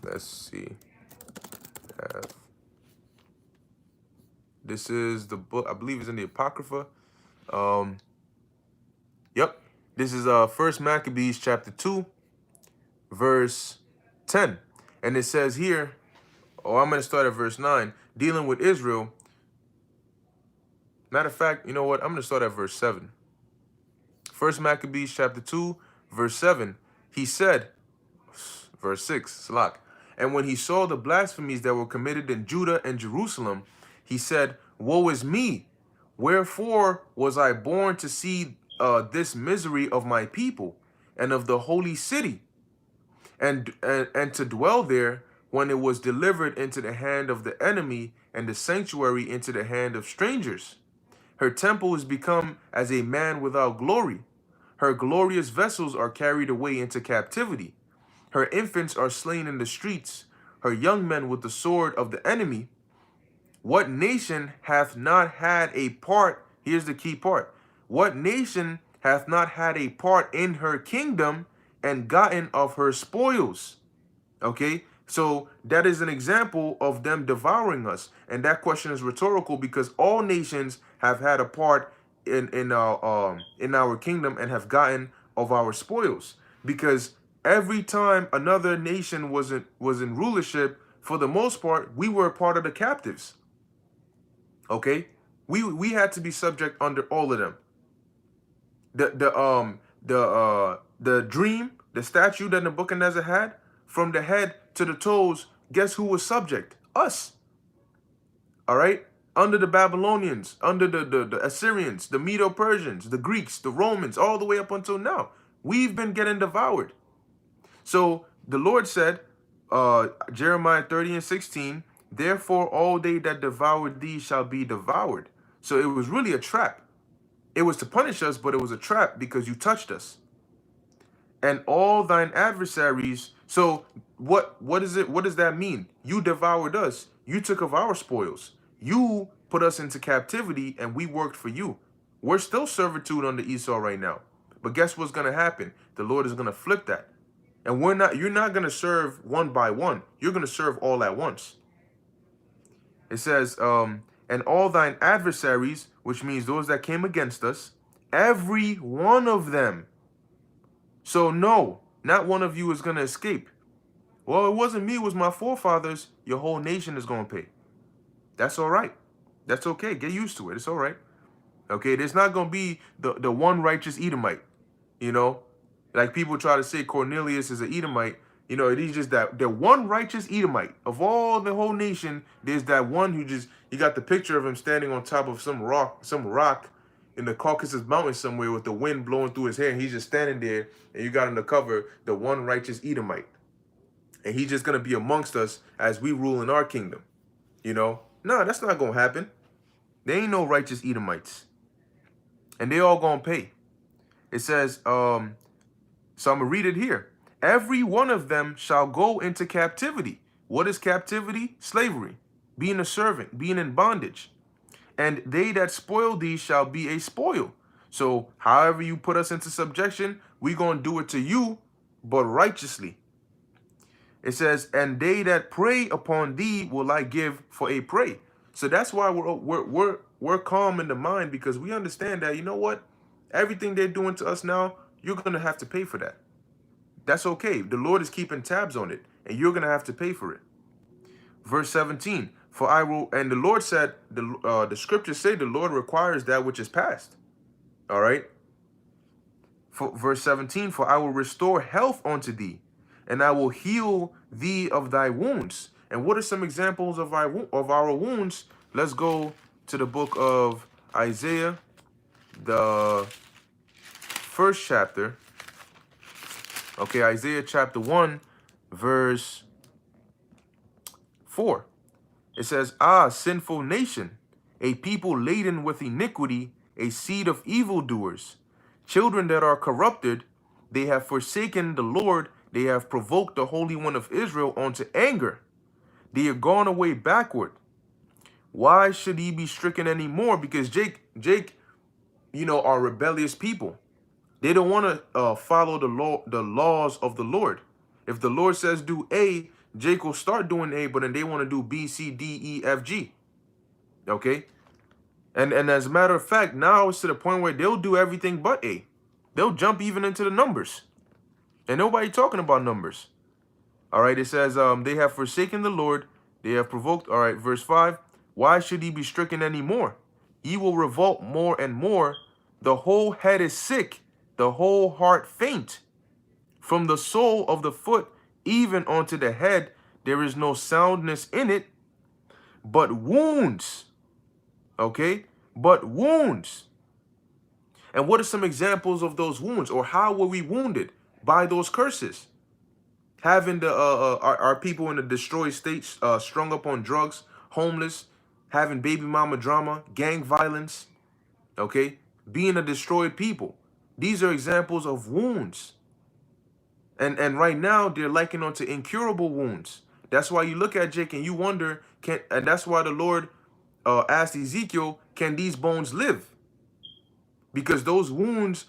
Let's see. This is the book, I believe it's in the Apocrypha. Yep. This is First Maccabees chapter 2, verse 10. And it says here, I'm going to start at verse 9, dealing with Israel. Matter of fact, you know what? I'm going to start at verse 7. First Maccabees chapter 2, verse 7. He said, verse 6, Salak, and when he saw the blasphemies that were committed in Judah and Jerusalem, he said, woe is me! Wherefore was I born to see this misery of my people and of the holy city, and to dwell there when it was delivered into the hand of the enemy, and the sanctuary into the hand of strangers. Her temple is become as a man without glory. Her glorious vessels are carried away into captivity. Her infants are slain in the streets, her young men with the sword of the enemy. What nation hath not had a part? Here's the key part. What nation hath not had a part in her kingdom and gotten of her spoils? Okay, so that is an example of them devouring us. And that question is rhetorical, because all nations have had a part in our kingdom and have gotten of our spoils. Because every time another nation was in rulership, for the most part, we were a part of the captives. Okay, we had to be subject under all of them. The dream, the statue that Nebuchadnezzar had, from the head to the toes, guess who was subject? Us. All right, under the Babylonians, under the Assyrians, the Medo-Persians, the Greeks, the Romans, all the way up until now, we've been getting devoured. So the Lord said, Jeremiah 30 and 16, therefore all they that devoured thee shall be devoured. So it was really a trap. It was to punish us, but it was a trap because you touched us. And all thine adversaries. So what is it? What does that mean? You devoured us. You took of our spoils. You put us into captivity, and we worked for you. We're still servitude under Esau right now. But guess what's going to happen? The Lord is going to flip that. And you're not going to serve one by one. You're going to serve all at once. It says, and all thine adversaries, which means those that came against us, every one of them. So no, not one of you is going to escape. Well, it wasn't me, it was my forefathers. Your whole nation is going to pay. That's all right. That's okay. Get used to it. It's all right. Okay, there's not going to be the one righteous Edomite. You know, like people try to say Cornelius is an Edomite. You know, it is just that the one righteous Edomite of all the whole nation. There's that one who you got the picture of him standing on top of some rock in the Caucasus Mountains somewhere with the wind blowing through his hair. And he's just standing there, and you got on the cover, the one righteous Edomite. And he's just going to be amongst us as we rule in our kingdom. You know, no, that's not going to happen. There ain't no righteous Edomites. And they all going to pay. It says, so I'm going to read it here. Every one of them shall go into captivity. What is captivity? Slavery, being a servant, being in bondage. And they that spoil thee shall be a spoil. So however you put us into subjection, we're going to do it to you, but righteously. It says, and they that prey upon thee will I give for a prey. So that's why we're calm in the mind, because we understand that, you know what? Everything they're doing to us now, you're going to have to pay for that. That's okay. The Lord is keeping tabs on it, and you're going to have to pay for it. Verse 17, for I will, and the Lord said, the scriptures say the Lord requires that which is past. All right. For verse 17, for I will restore health unto thee, and I will heal thee of thy wounds. And what are some examples of our wounds? Let's go to the book of Isaiah, the first chapter. Okay, Isaiah chapter 1, verse 4. It says, ah, sinful nation, a people laden with iniquity, a seed of evildoers, children that are corrupted, they have forsaken the Lord, they have provoked the Holy One of Israel unto anger. They are gone away backward. Why should he be stricken anymore? Because Jake, are rebellious people. They don't want to follow the laws of the Lord. If the Lord says do A, Jake will start doing A, but then they want to do B, C, D, E, F, G. Okay? And as a matter of fact, now it's to the point where they'll do everything but A. They'll jump even into the numbers. And nobody talking about numbers. All right, it says, they have forsaken the Lord. They have provoked. All right, verse 5. Why should he be stricken anymore? He will revolt more and more. The whole head is sick. The whole heart faint. From the sole of the foot even unto the head, there is no soundness in it, but wounds. Okay? But wounds. And what are some examples of those wounds? Or how were we wounded? By those curses. Having our people in a destroyed state, strung up on drugs, homeless, having baby mama drama, gang violence, okay? Being a destroyed people. These are examples of wounds. And right now, they're likened onto incurable wounds. That's why you look at Jake and you wonder, and that's why the Lord asked Ezekiel, can these bones live? Because those wounds,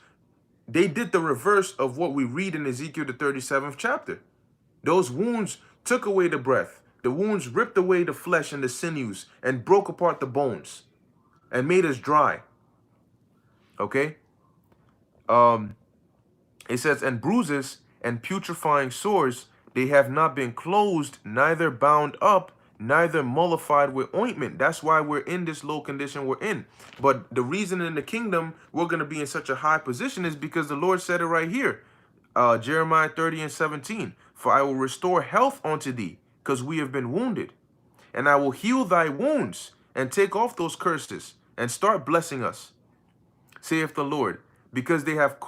they did the reverse of what we read in Ezekiel, the 37th chapter. Those wounds took away the breath. The wounds ripped away the flesh and the sinews and broke apart the bones and made us dry. Okay? It says, and bruises and putrefying sores, they have not been closed, neither bound up, neither mollified with ointment. That's why we're in this low condition we're in. But the reason in the kingdom we're going to be in such a high position is because the Lord said it right here. Jeremiah 30 and 17. For I will restore health unto thee, because we have been wounded. And I will heal thy wounds and take off those curses and start blessing us, saith the Lord. Because they have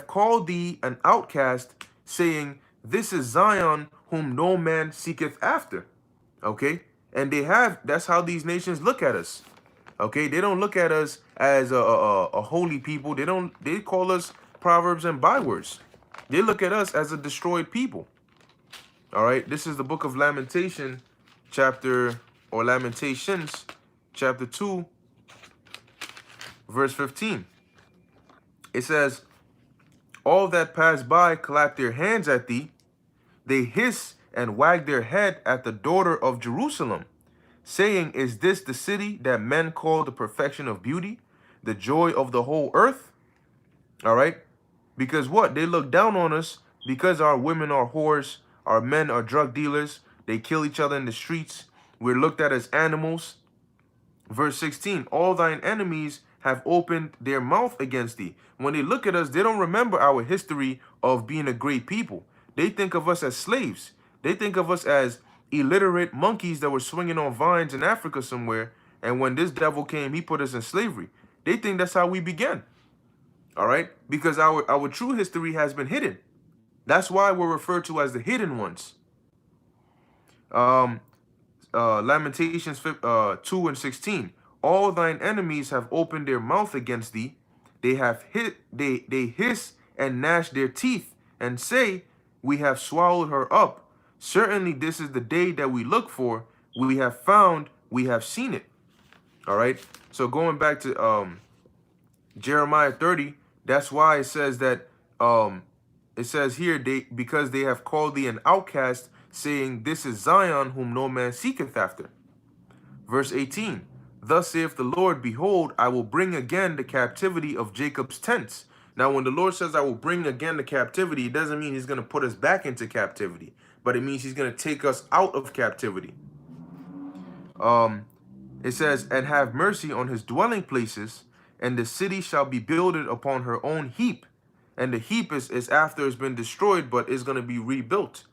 called thee an outcast, saying, this is Zion, whom no man seeketh after. Okay? And that's how these nations look at us. Okay? They don't look at us as a holy people. They call us proverbs and bywords. They look at us as a destroyed people. All right? This is the book of Lamentations, chapter 2, verse 15. It says, all that pass by clap their hands at thee. They hiss and wag their head at the daughter of Jerusalem, saying, is this the city that men call the perfection of beauty, the joy of the whole earth? All right? Because what? They look down on us because our women are whores, our men are drug dealers, they kill each other in the streets, we're looked at as animals. Verse 16, all thine enemies have opened their mouth against thee. When they look at us, they don't remember our history of being a great people. They think of us as slaves. They think of us as illiterate monkeys that were swinging on vines in Africa somewhere. And when this devil came, he put us in slavery. They think that's how we began. All right? Because our true history has been hidden. That's why we're referred to as the hidden ones. Lamentations 2 and 16. All thine enemies have opened their mouth against thee. They hiss and gnash their teeth and say, we have swallowed her up. Certainly this is the day that we look for. We have found, we have seen it. All right. So going back to Jeremiah 30, that's why it says that it says here, because they have called thee an outcast, saying, this is Zion, whom no man seeketh after. Verse 18, thus saith the Lord, behold, I will bring again the captivity of Jacob's tents, Now, when the Lord says, I will bring again the captivity, it doesn't mean he's going to put us back into captivity, but it means he's going to take us out of captivity. It says, and have mercy on his dwelling places, and the city shall be builded upon her own heap. And the heap is after it's been destroyed, but is going to be rebuilt.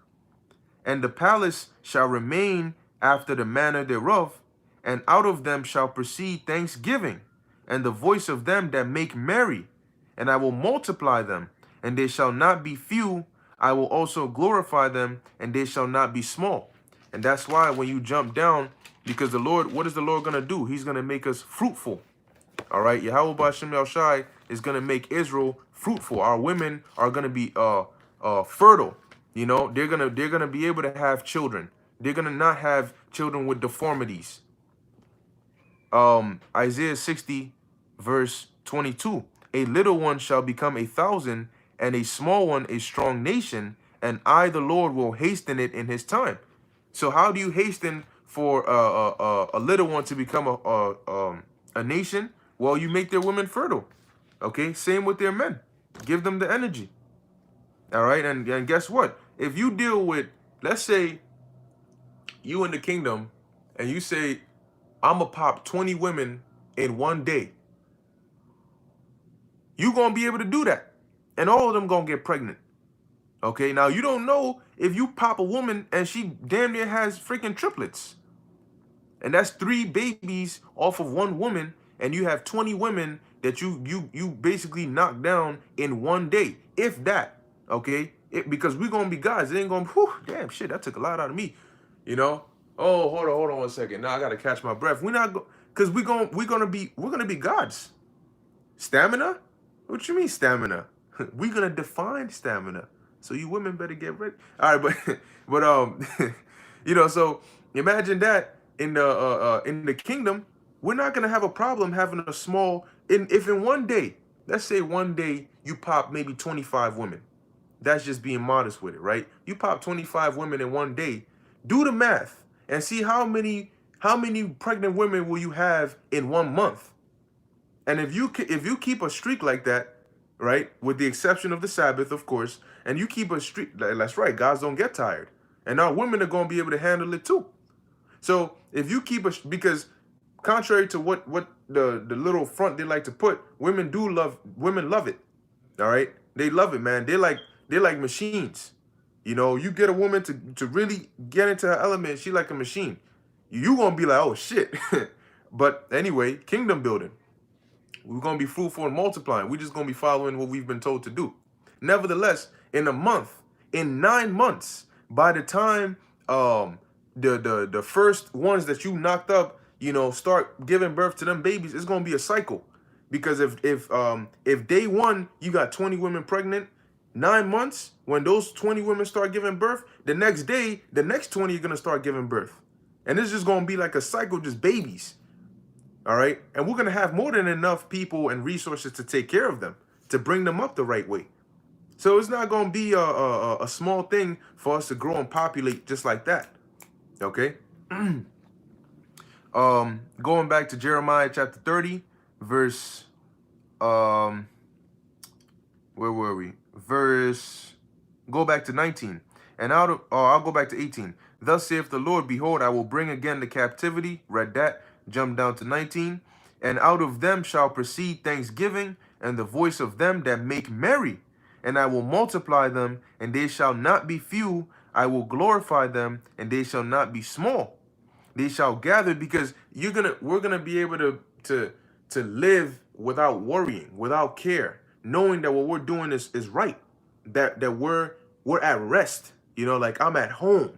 And the palace shall remain after the manner thereof, and out of them shall proceed thanksgiving, and the voice of them that make merry. And I will multiply them, and they shall not be few. I will also glorify them, and they shall not be small. And that's why when you jump down, because the Lord, what is the Lord going to do? He's going to make us fruitful. All right, Yahweh B'Shem El Shai is going to make Israel fruitful. Our women are going to be fertile. You know, they're gonna be able to have children. They're gonna not have children with deformities. Isaiah 60, verse 22. A little one shall become 1,000, and a small one a strong nation, and I, the Lord, will hasten it in his time. So how do you hasten for a little one to become a nation? Well, you make their women fertile. Okay, same with their men. Give them the energy. All right, and guess what? If you deal with, let's say, you in the kingdom, and you say, I'm going to pop 20 women in one day, you're going to be able to do that. And all of them going to get pregnant. Okay, now you don't know if you pop a woman and she damn near has freaking triplets. And that's 3 babies off of one woman, and you have 20 women that you basically knock down in one day, if that. Okay, because we're gonna be gods. It ain't gonna. Whew, damn shit, that took a lot out of me. You know. Oh, hold on 1 second. Now I gotta catch my breath. We're not because we're gonna be gods. Stamina? What you mean stamina? We're gonna define stamina. So you women better get ready. All right, but you know. So imagine that in the kingdom, we're not gonna have a problem having a small. If in one day, let's say one day you pop maybe 25 women. That's just being modest with it, right? You pop 25 women in one day. Do the math and see how many pregnant women will you have in 1 month. And if you keep a streak like that, right, with the exception of the Sabbath, of course, and you keep a streak, that's right, guys don't get tired, and our women are going to be able to handle it too. So if you keep because contrary to what the little front they like to put, women love it. All right, they love it, man. They're like machines. You know, you get a woman to really get into her element, she like a machine. You gonna be like, oh shit. But anyway, kingdom building. We're gonna be fruitful and multiplying. We're just gonna be following what we've been told to do. Nevertheless, in a month, in 9 months, by the time the first ones that you knocked up, you know, start giving birth to them babies, it's gonna be a cycle. Because if day 1 you got 20 women pregnant, 9 months, when those 20 women start giving birth, the next day, the next 20 are going to start giving birth. And it's just going to be like a cycle, just babies. All right? And we're going to have more than enough people and resources to take care of them, to bring them up the right way. So it's not going to be a small thing for us to grow and populate just like that. Okay? Going back to Jeremiah chapter 30, verse... where were we? Go back to 19. And I'll go back to 18. Thus saith the Lord, behold, I will bring again the captivity. Read that. Jump down to 19. And out of them shall proceed thanksgiving, and the voice of them that make merry. And I will multiply them, and they shall not be few. I will glorify them, and they shall not be small. They shall gather, because we're gonna be able to live without worrying, without care, knowing that what we're doing is right, that we're at rest. You know, like I'm at home,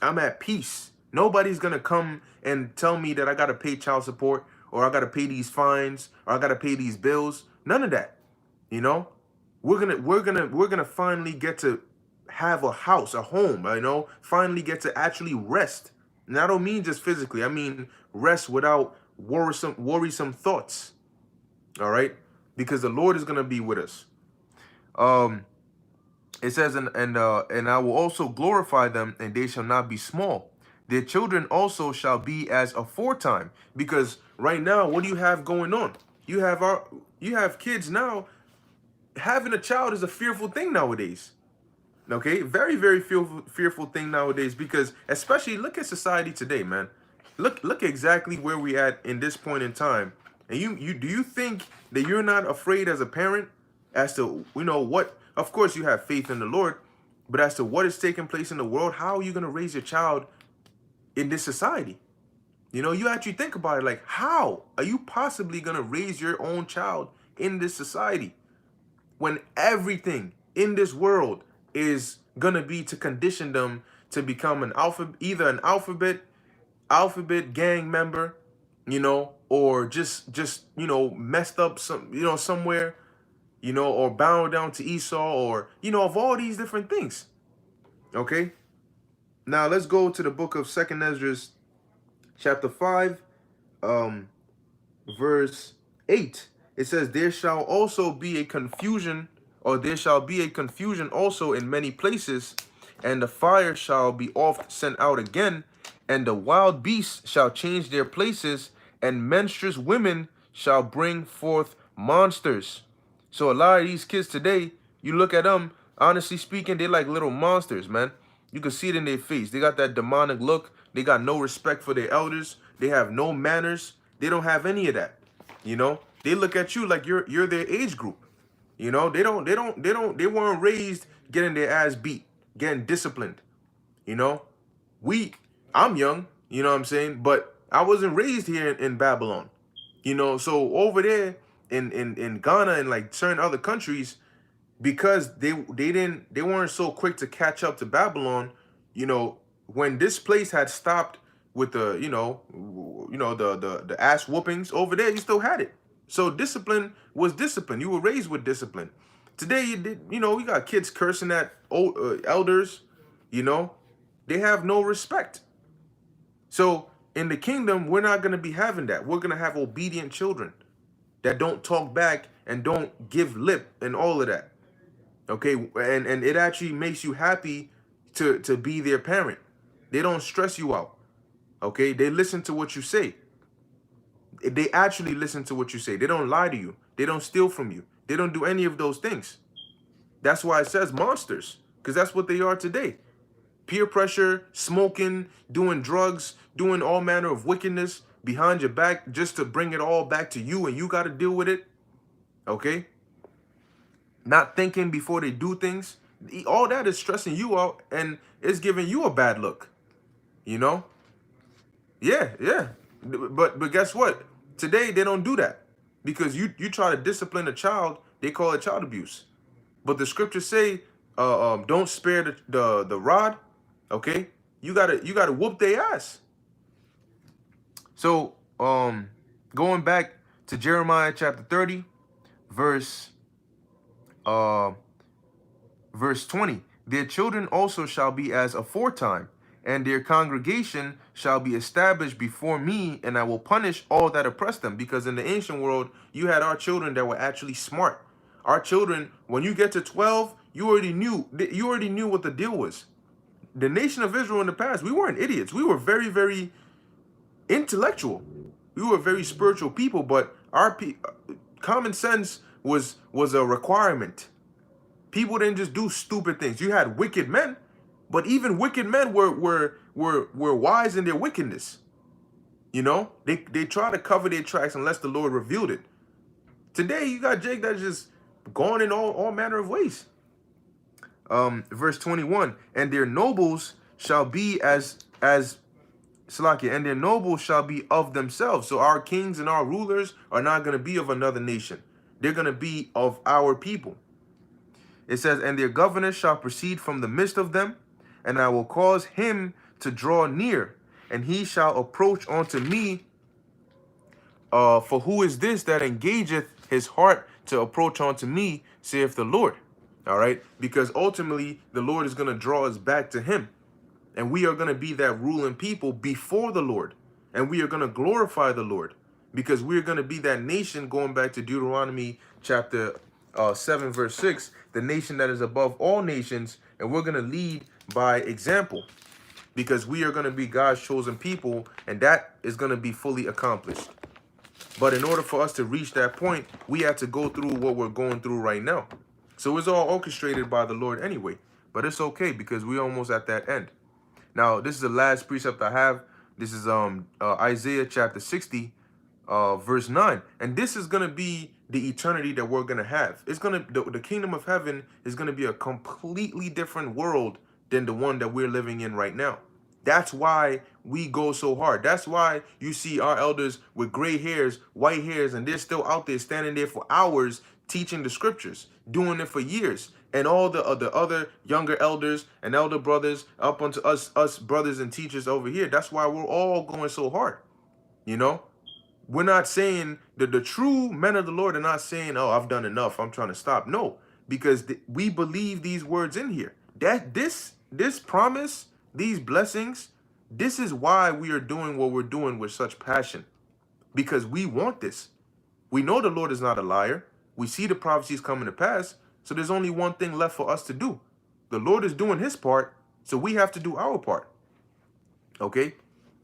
I'm at peace. Nobody's gonna come and tell me that I gotta pay child support, or I gotta pay these fines, or I gotta pay these bills. None of that. You know, we're gonna finally get to have a house, a home. You know, finally get to actually rest. And I don't mean just physically. I mean rest without worrisome thoughts. All right, because the Lord is gonna be with us. It says, and I will also glorify them, and they shall not be small. Their children also shall be as aforetime. Because right now, what do you have going on? You have kids now having a child is a fearful thing nowadays. Okay, very, very fearful thing nowadays, because especially look at society today, man. Look exactly where we at in this point in time. And you do you think that you're not afraid as a parent as to, you know, what, of course you have faith in the Lord, but as to what is taking place in the world, how are you going to raise your child in this society? You know, you actually think about it, like, how are you possibly going to raise your own child in this society when everything in this world is going to be to condition them to become either an alphabet gang member, you know, or just, you know, messed up somewhere, you know, or bound down to Esau, or, you know, of all these different things. Okay? Now let's go to the book of 2nd Ezra, chapter 5, verse 8. It says, there shall also be a confusion, or there shall be a confusion also in many places, and the fire shall be oft sent out again, and the wild beasts shall change their places, and menstruous women shall bring forth monsters. So a lot of these kids today, you look at them, honestly speaking, they're like little monsters, man. You can see it in their face. They got that demonic look. They got no respect for their elders. They have no manners. They don't have any of that. You know, they look at you like you're their age group. You know, they weren't raised getting their ass beat, getting disciplined. You know, I'm young, you know what I'm saying? But I wasn't raised here in Babylon. You know, so over there in Ghana and like certain other countries, because they weren't so quick to catch up to Babylon, you know, when this place had stopped with the, the ass whoopings over there, you still had it. So discipline was discipline. You were raised with discipline. Today, you got kids cursing at elders, you know, they have no respect. So in the kingdom, we're not going to be having that. We're going to have obedient children that don't talk back and don't give lip and all of that. Okay, and it actually makes you happy to be their parent. They don't stress you out. Okay, they listen to what you say. They actually listen to what you say. They don't lie to you. They don't steal from you. They don't do any of those things. That's why it says monsters, because that's what they are today. Peer pressure, smoking, doing drugs, doing all manner of wickedness behind your back just to bring it all back to you, and you got to deal with it. Okay? Not thinking before they do things. All that is stressing you out, and it's giving you a bad look. You know? Yeah. But guess what? Today they don't do that, because you try to discipline a child, they call it child abuse. But the scriptures say, don't spare the rod. Okay, you gotta whoop their ass. So going back to Jeremiah chapter 30, verse 20. Their children also shall be as aforetime, and their congregation shall be established before me, and I will punish all that oppress them. Because in the ancient world, you had our children that were actually smart. Our children, when you get to 12, you already knew what the deal was. The nation of Israel in the past, we weren't idiots. We were very, very intellectual. We were very spiritual people, but our common sense was a requirement. People didn't just do stupid things. You had wicked men, but even wicked men were wise in their wickedness. You know, they try to cover their tracks unless the Lord revealed it. Today, you got Jake that's just gone in all manner of ways. Verse 21, and their nobles shall be as Salakia, and their nobles shall be of themselves. So our kings and our rulers are not going to be of another nation. They're going to be of our people. It says, and their governor shall proceed from the midst of them, and I will cause him to draw near, and he shall approach unto me. For who is this that engageth his heart to approach unto me, saith the Lord. All right, because ultimately the Lord is going to draw us back to him, and we are going to be that ruling people before the Lord, and we are going to glorify the Lord, because we're going to be that nation, going back to Deuteronomy chapter 7 verse 6, the nation that is above all nations, and we're going to lead by example, because we are going to be God's chosen people, and that is going to be fully accomplished. But in order for us to reach that point, we have to go through what we're going through right now. So it's all orchestrated by the Lord anyway. But it's okay because we're almost at that end. Now, this is the last precept I have. This is Isaiah chapter 60, verse 9. And this is going to be the eternity that we're going to have. It's going to the kingdom of heaven is going to be a completely different world than the one that we're living in right now. That's why we go so hard. That's why you see our elders with gray hairs, white hairs, and they're still out there standing there for hours teaching the scriptures, doing it for years. And all the other younger elders and elder brothers up unto us brothers and teachers over here. That's why we're all going so hard. You know, we're not saying that the true men of the Lord are not saying, "Oh, I've done enough. I'm trying to stop." No, because we believe these words in here. That this promise, these blessings, this is why we are doing what we're doing with such passion, because we want this. We know the Lord is not a liar. We see the prophecies coming to pass. So there's only one thing left for us to do. The Lord is doing his part, so we have to do our part. Okay?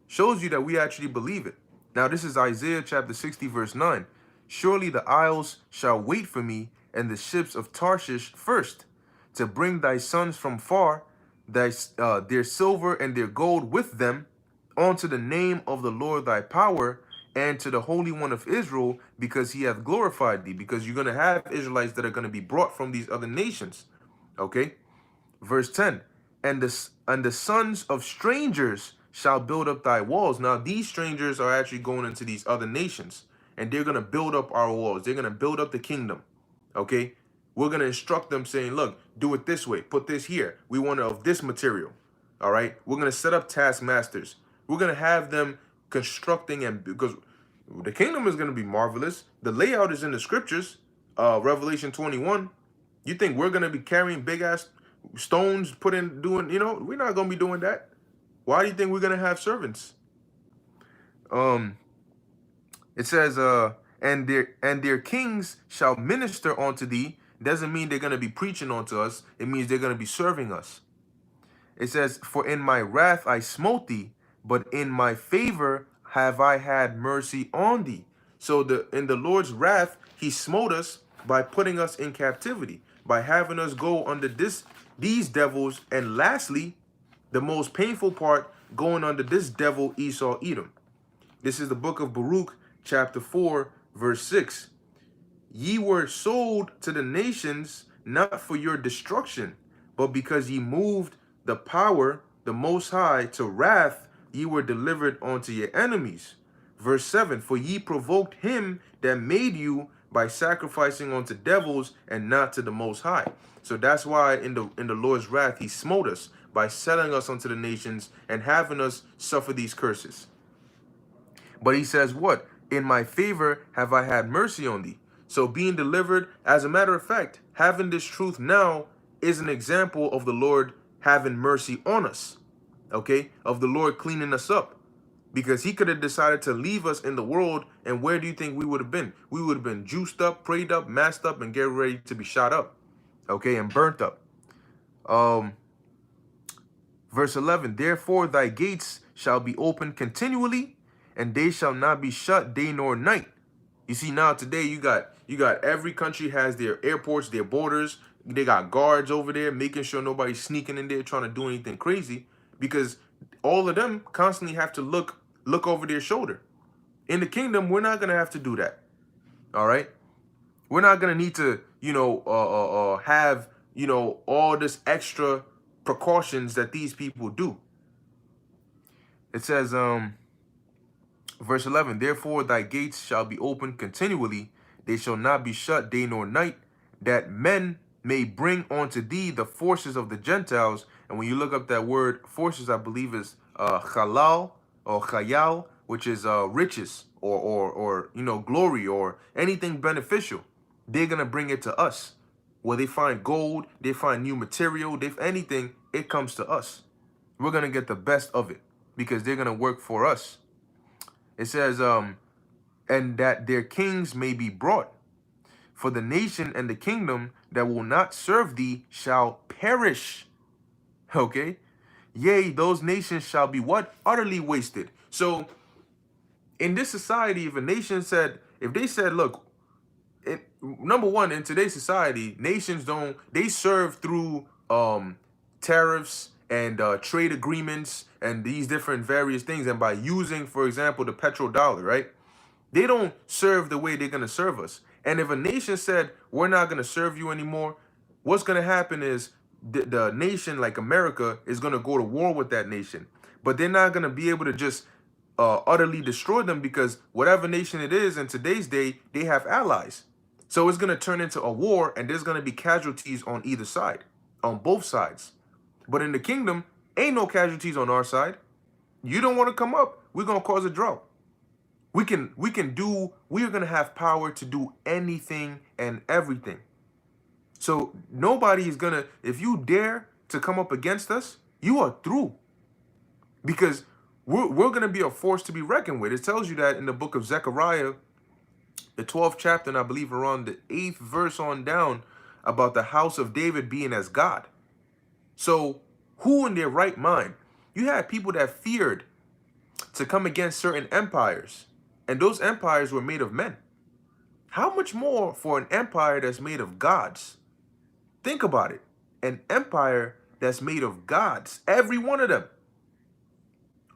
Shows you that we actually believe it. Now this is Isaiah chapter 60 verse 9. Surely the isles shall wait for me, and the ships of Tarshish first, to bring thy sons from far, their silver and their gold with them, unto the name of the Lord thy power, and to the Holy One of Israel, because he hath glorified thee. Because you're going to have Israelites that are going to be brought from these other nations. Okay? Verse 10. And the sons of strangers shall build up thy walls. Now, these strangers are actually going into these other nations, and they're going to build up our walls. They're going to build up the kingdom. Okay? We're going to instruct them saying, look, do it this way. Put this here. We want it of this material. All right? We're going to set up taskmasters. We're going to have them constructing, and because the kingdom is going to be marvelous. The layout is in the scriptures. Revelation 21. You think we're going to be carrying big ass stones doing, we're not going to be doing that. Why do you think we're going to have servants? It says, and their kings shall minister unto thee. Doesn't mean they're going to be preaching unto us. It means they're going to be serving us. It says, for in my wrath I smote thee, but in my favor have I had mercy on thee. So in the Lord's wrath, he smote us by putting us in captivity, by having us go under these devils, and lastly, the most painful part, going under this devil Esau Edom. This is the book of Baruch, chapter 4, verse 6. Ye were sold to the nations, not for your destruction, but because ye moved the power, the Most High, to wrath, ye were delivered unto your enemies. Verse 7, for ye provoked him that made you by sacrificing unto devils and not to the Most High. So that's why in the Lord's wrath he smote us by selling us unto the nations and having us suffer these curses. But he says what? In my favor have I had mercy on thee. So being delivered, as a matter of fact, having this truth now is an example of the Lord having mercy on us. Okay? Of the Lord cleaning us up. Because he could have decided to leave us in the world, and where do you think we would have been? We would have been juiced up, prayed up, masked up, and get ready to be shot up. Okay? And burnt up. Verse 11, therefore thy gates shall be open continually, and they shall not be shut day nor night. You see, now today you got every country has their airports, their borders. They got guards over there making sure nobody's sneaking in there trying to do anything crazy, because all of them constantly have to look over their shoulder. In the kingdom, we're not going to have to do that. All right? We're not going to need to, have, all this extra precautions that these people do. It says, verse 11, therefore thy gates shall be open continually, they shall not be shut day nor night, that men may bring unto thee the forces of the Gentiles. And when you look up that word forces, I believe is halal or chayal, which is riches or glory or anything beneficial. They're gonna bring it to us. Where they find gold, they find new material, if anything, it comes to us. We're gonna get the best of it because they're gonna work for us. It says, and that their kings may be brought. For the nation and the kingdom that will not serve thee shall perish. Okay? Yea, those nations shall be what? Utterly wasted. So In this society, if a nation said, if they said, look, number one, in today's society, nations don't, they serve through tariffs and trade agreements and these different various things. And by using, for example, the petrodollar, right? They don't serve the way they're going to serve us. And if a nation said, we're not going to serve you anymore, what's going to happen is the nation like America is going to go to war with that nation. But they're not going to be able to just utterly destroy them, because whatever nation it is in today's day, they have allies. So it's going to turn into a war, and there's going to be casualties on either side, on both sides. But in the kingdom, ain't no casualties on our side. You don't want to come up, we're going to cause a drought. We are going to have power to do anything and everything. So nobody is going to, if you dare to come up against us, you are through. Because we're going to be a force to be reckoned with. It tells you that in the book of Zechariah, the 12th chapter, and I believe around the 8th verse on down, about the house of David being as God. So who in their right mind? You had people that feared to come against certain empires, and those empires were made of men. How much more for an empire that's made of gods? Think about it. An empire that's made of gods, every one of them.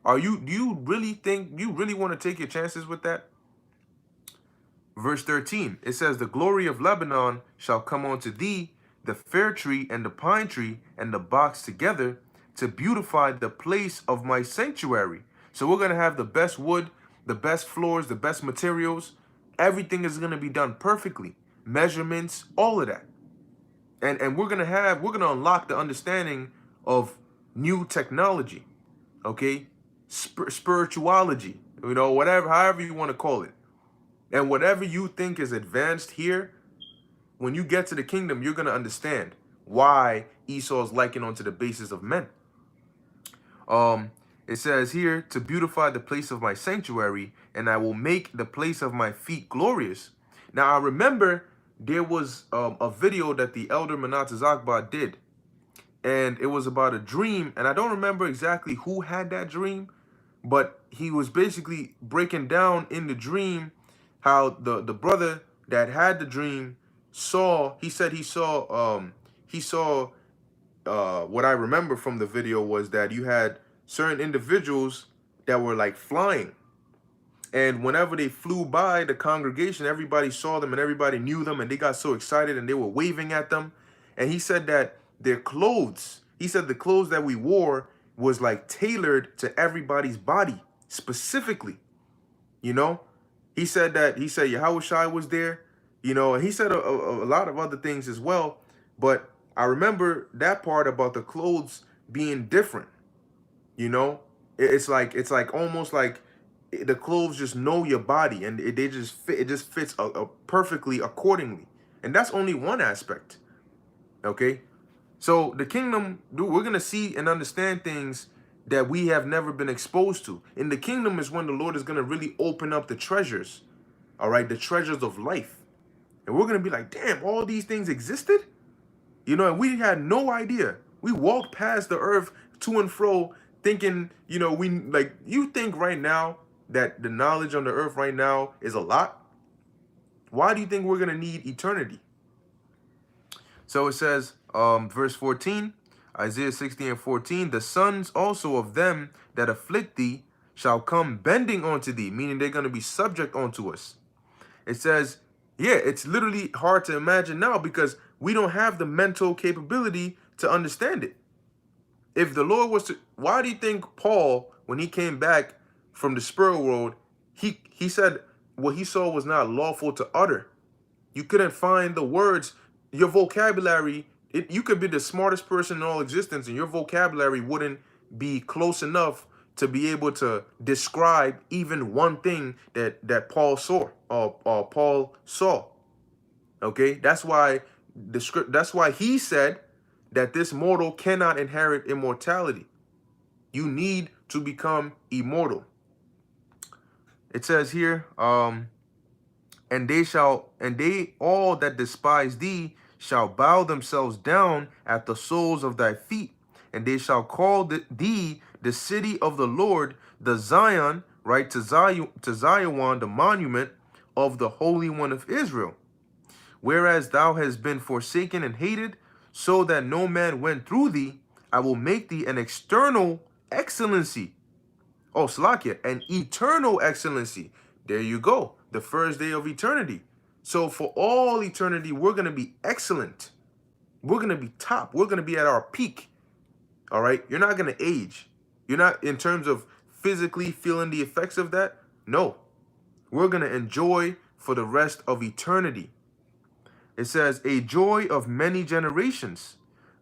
Do you really think, you really want to take your chances with that? Verse 13, it says, the glory of Lebanon shall come unto thee, the fair tree and the pine tree and the box together, to beautify the place of my sanctuary. So we're going to have the best wood, the best floors, the best materials. Everything is going to be done perfectly. Measurements, all of that. And we're going to unlock the understanding of new technology. Okay? Spirituality, whatever, however you want to call it. And whatever you think is advanced here, when you get to the kingdom, you're going to understand why Esau's likened onto the basis of men. It says here, to beautify the place of my sanctuary, and I will make the place of my feet glorious. Now, I remember there was a video that the elder Manasseh Zakba did, and it was about a dream, and I don't remember exactly who had that dream, but he was basically breaking down in the dream how the brother that had the dream saw, he said he saw what I remember from the video was that you had certain individuals that were like flying. And whenever they flew by the congregation, everybody saw them and everybody knew them, and they got so excited and they were waving at them. And he said that their clothes, he said the clothes that we wore was like tailored to everybody's body specifically. He said Yahushua was there, and he said a lot of other things as well. But I remember that part about the clothes being different. It's like almost like the clothes just know your body, and they just fit. It just fits perfectly accordingly. And that's only one aspect. Okay, so the kingdom, we're gonna see and understand things that we have never been exposed to. In the kingdom is when the Lord is gonna really open up the treasures. All right, the treasures of life, and we're gonna be like, damn, all these things existed. And we had no idea. We walked past the earth to and fro, thinking, you think right now that the knowledge on the earth right now is a lot? Why do you think we're going to need eternity? So it says, verse 14, Isaiah 60:14, the sons also of them that afflict thee shall come bending unto thee, meaning they're going to be subject unto us. It says, yeah, it's literally hard to imagine now because we don't have the mental capability to understand it. If the Lord was to, why do you think Paul, when he came back from the spirit world, he said what he saw was not lawful to utter? You couldn't find the words, your vocabulary, you could be the smartest person in all existence and your vocabulary wouldn't be close enough to be able to describe even one thing that Paul saw or Paul saw. Okay, that's why he said that this mortal cannot inherit immortality. You need to become immortal. It says here, and they all that despise thee shall bow themselves down at the soles of thy feet, and they shall call thee the city of the Lord, the Zion right, to Zion, the monument of the Holy One of Israel. Whereas thou hast been forsaken and hated, so that no man went through thee, I will make thee an external excellency. Oh, Slakia, an eternal excellency. There you go. The first day of eternity. So for all eternity, we're going to be excellent. We're going to be top. We're going to be at our peak. All right. You're not going to age. You're not, in terms of physically feeling the effects of that. No. We're going to enjoy for the rest of eternity. It says, a joy of many generations.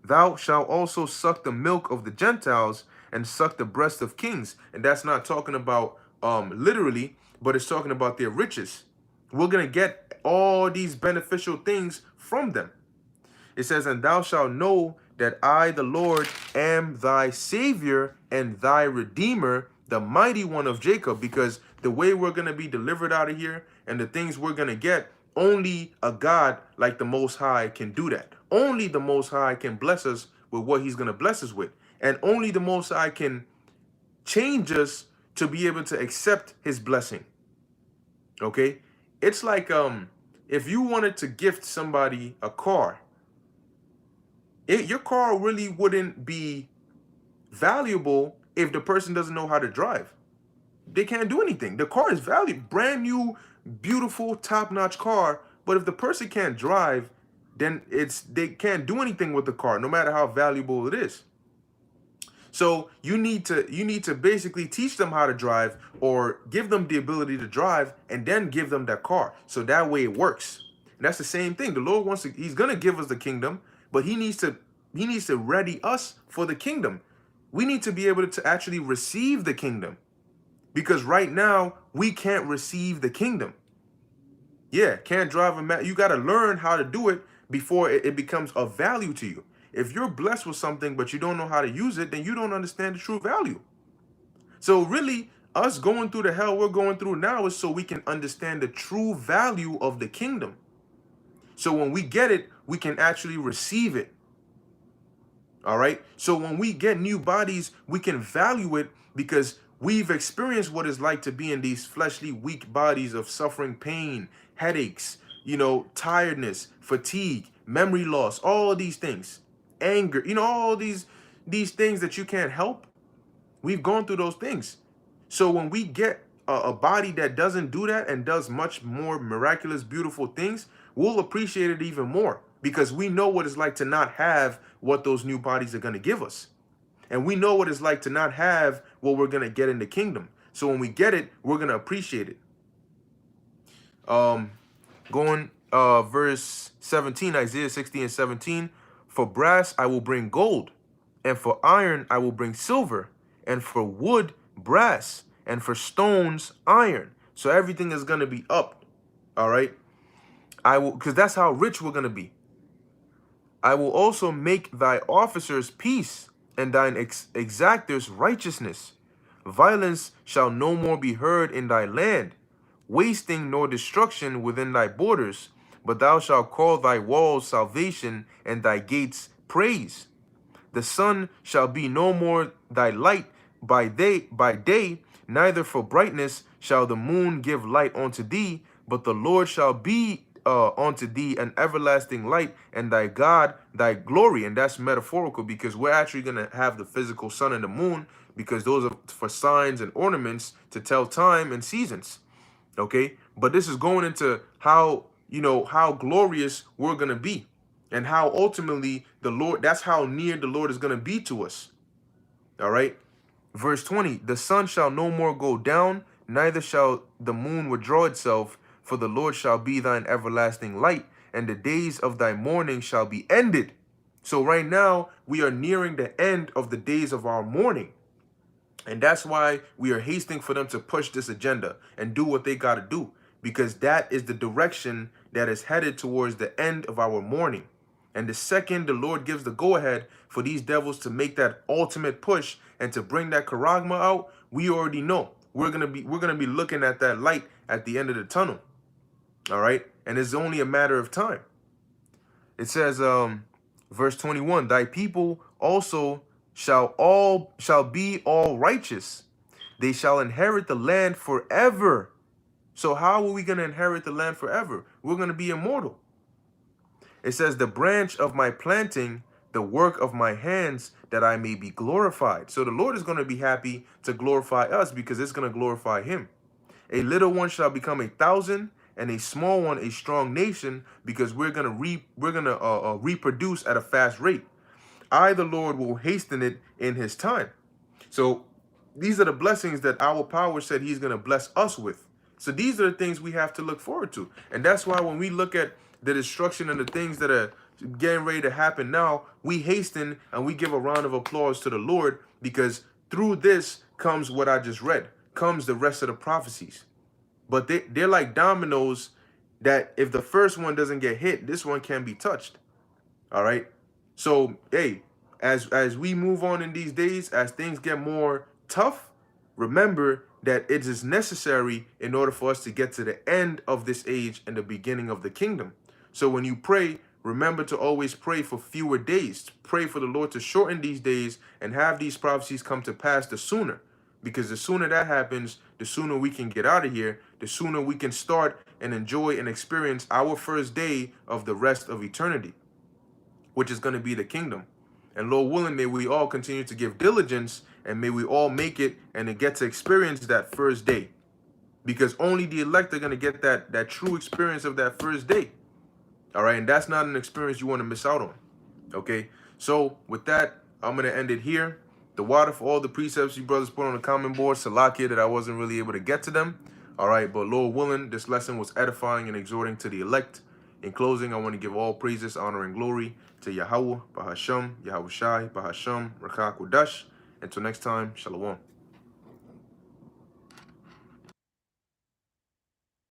Thou shalt also suck the milk of the Gentiles and suck the breast of kings. And that's not talking about literally, but it's talking about their riches. We're going to get all these beneficial things from them. It says, and thou shalt know that I, the Lord, am thy Savior and thy Redeemer, the mighty one of Jacob. Because the way we're going to be delivered out of here and the things we're going to get, only a God like the Most High can do that. Only the Most High can bless us with what he's going to bless us with. And only the Most High can change us to be able to accept his blessing. Okay? It's like if you wanted to gift somebody a car, your car really wouldn't be valuable if the person doesn't know how to drive. They can't do anything. The car is valuable, brand new, beautiful, top-notch car. But if the person can't drive, then they can't do anything with the car, no matter how valuable it is. So you need to basically teach them how to drive, or give them the ability to drive, and then give them that car. So that way it works. And that's the same thing. The Lord he's gonna give us the kingdom, but he needs to ready us for the kingdom. We need to be able to actually receive the kingdom. Because right now, we can't receive the kingdom. Yeah, can't drive a you got to learn how to do it before it becomes of value to you. If you're blessed with something, but you don't know how to use it, then you don't understand the true value. So really, us going through the hell we're going through now is so we can understand the true value of the kingdom. So when we get it, we can actually receive it. All right. So when we get new bodies, we can value it because we've experienced what it's like to be in these fleshly, weak bodies of suffering, pain, headaches, tiredness, fatigue, memory loss, all these things, anger, all these things that you can't help. We've gone through those things. So when we get a body that doesn't do that and does much more miraculous, beautiful things, we'll appreciate it even more because we know what it's like to not have what those new bodies are going to give us. And we know what it's like to not have what we're going to get in the kingdom. So when we get it, we're going to appreciate it. Going verse 17, Isaiah 60 and 17. For brass I will bring gold, and for iron I will bring silver, and for wood brass, and for stones iron. So everything is going to be up. All right. I will, because that's how rich we're going to be. I will also make thy officers peace, and thine exactors righteousness. Violence shall no more be heard in thy land, wasting nor destruction within thy borders. But thou shalt call thy walls salvation, and thy gates praise. The sun shall be no more thy light by day, neither for brightness shall the moon give light unto thee, but the Lord shall be unto thee an everlasting light, and thy God thy glory. And that's metaphorical because we're actually going to have the physical sun and the moon, because those are for signs and ornaments to tell time and seasons. Okay, but this is going into how how glorious we're going to be, and how ultimately the Lord, that's how near the Lord is going to be to us. All right. Verse 20, the sun shall no more go down, neither shall the moon withdraw itself, for the Lord shall be thine everlasting light, and the days of thy mourning shall be ended. So right now, we are nearing the end of the days of our mourning. And that's why we are hasting for them to push this agenda and do what they got to do, because that is the direction that is headed towards the end of our mourning. And the second the Lord gives the go-ahead for these devils to make that ultimate push and to bring that charagma out, we already know we're gonna be looking at that light at the end of the tunnel. All right, and it's only a matter of time. It says, verse 21, thy people also shall be all righteous. They shall inherit the land forever. So how are we going to inherit the land forever? We're going to be immortal. It says, the branch of my planting, the work of my hands, that I may be glorified. So the Lord is going to be happy to glorify us because it's going to glorify him. A little one shall become 1,000, and a small one a strong nation, because we're going to reproduce at a fast rate. I, the Lord, will hasten it in his time. So these are the blessings that our power said he's going to bless us with. So these are the things we have to look forward to. And that's why when we look at the destruction and the things that are getting ready to happen now, we hasten and we give a round of applause to the Lord, because through this comes what I just read, comes the rest of the prophecies. But they're like dominoes that if the first one doesn't get hit, this one can be touched. All right. So, hey, as we move on in these days, as things get more tough, remember that it is necessary in order for us to get to the end of this age and the beginning of the kingdom. So when you pray, remember to always pray for fewer days. Pray for the Lord to shorten these days and have these prophecies come to pass the sooner. Because the sooner that happens, the sooner we can get out of here, the sooner we can start and enjoy and experience our first day of the rest of eternity, which is going to be the kingdom. And Lord willing, may we all continue to give diligence, and may we all make it and get to experience that first day. Because only the elect are going to get that true experience of that first day. All right, and that's not an experience you want to miss out on. Okay, so with that, I'm going to end it here. The water for all the precepts you brothers put on the comment board, Salakia that I wasn't really able to get to them. All right, but Lord willing, this lesson was edifying and exhorting to the elect. In closing, I want to give all praises, honor, and glory to Yahweh, Bahasham, Yahweh Shai, Bahasham, Rakha Kodash. Until next time, Shalom.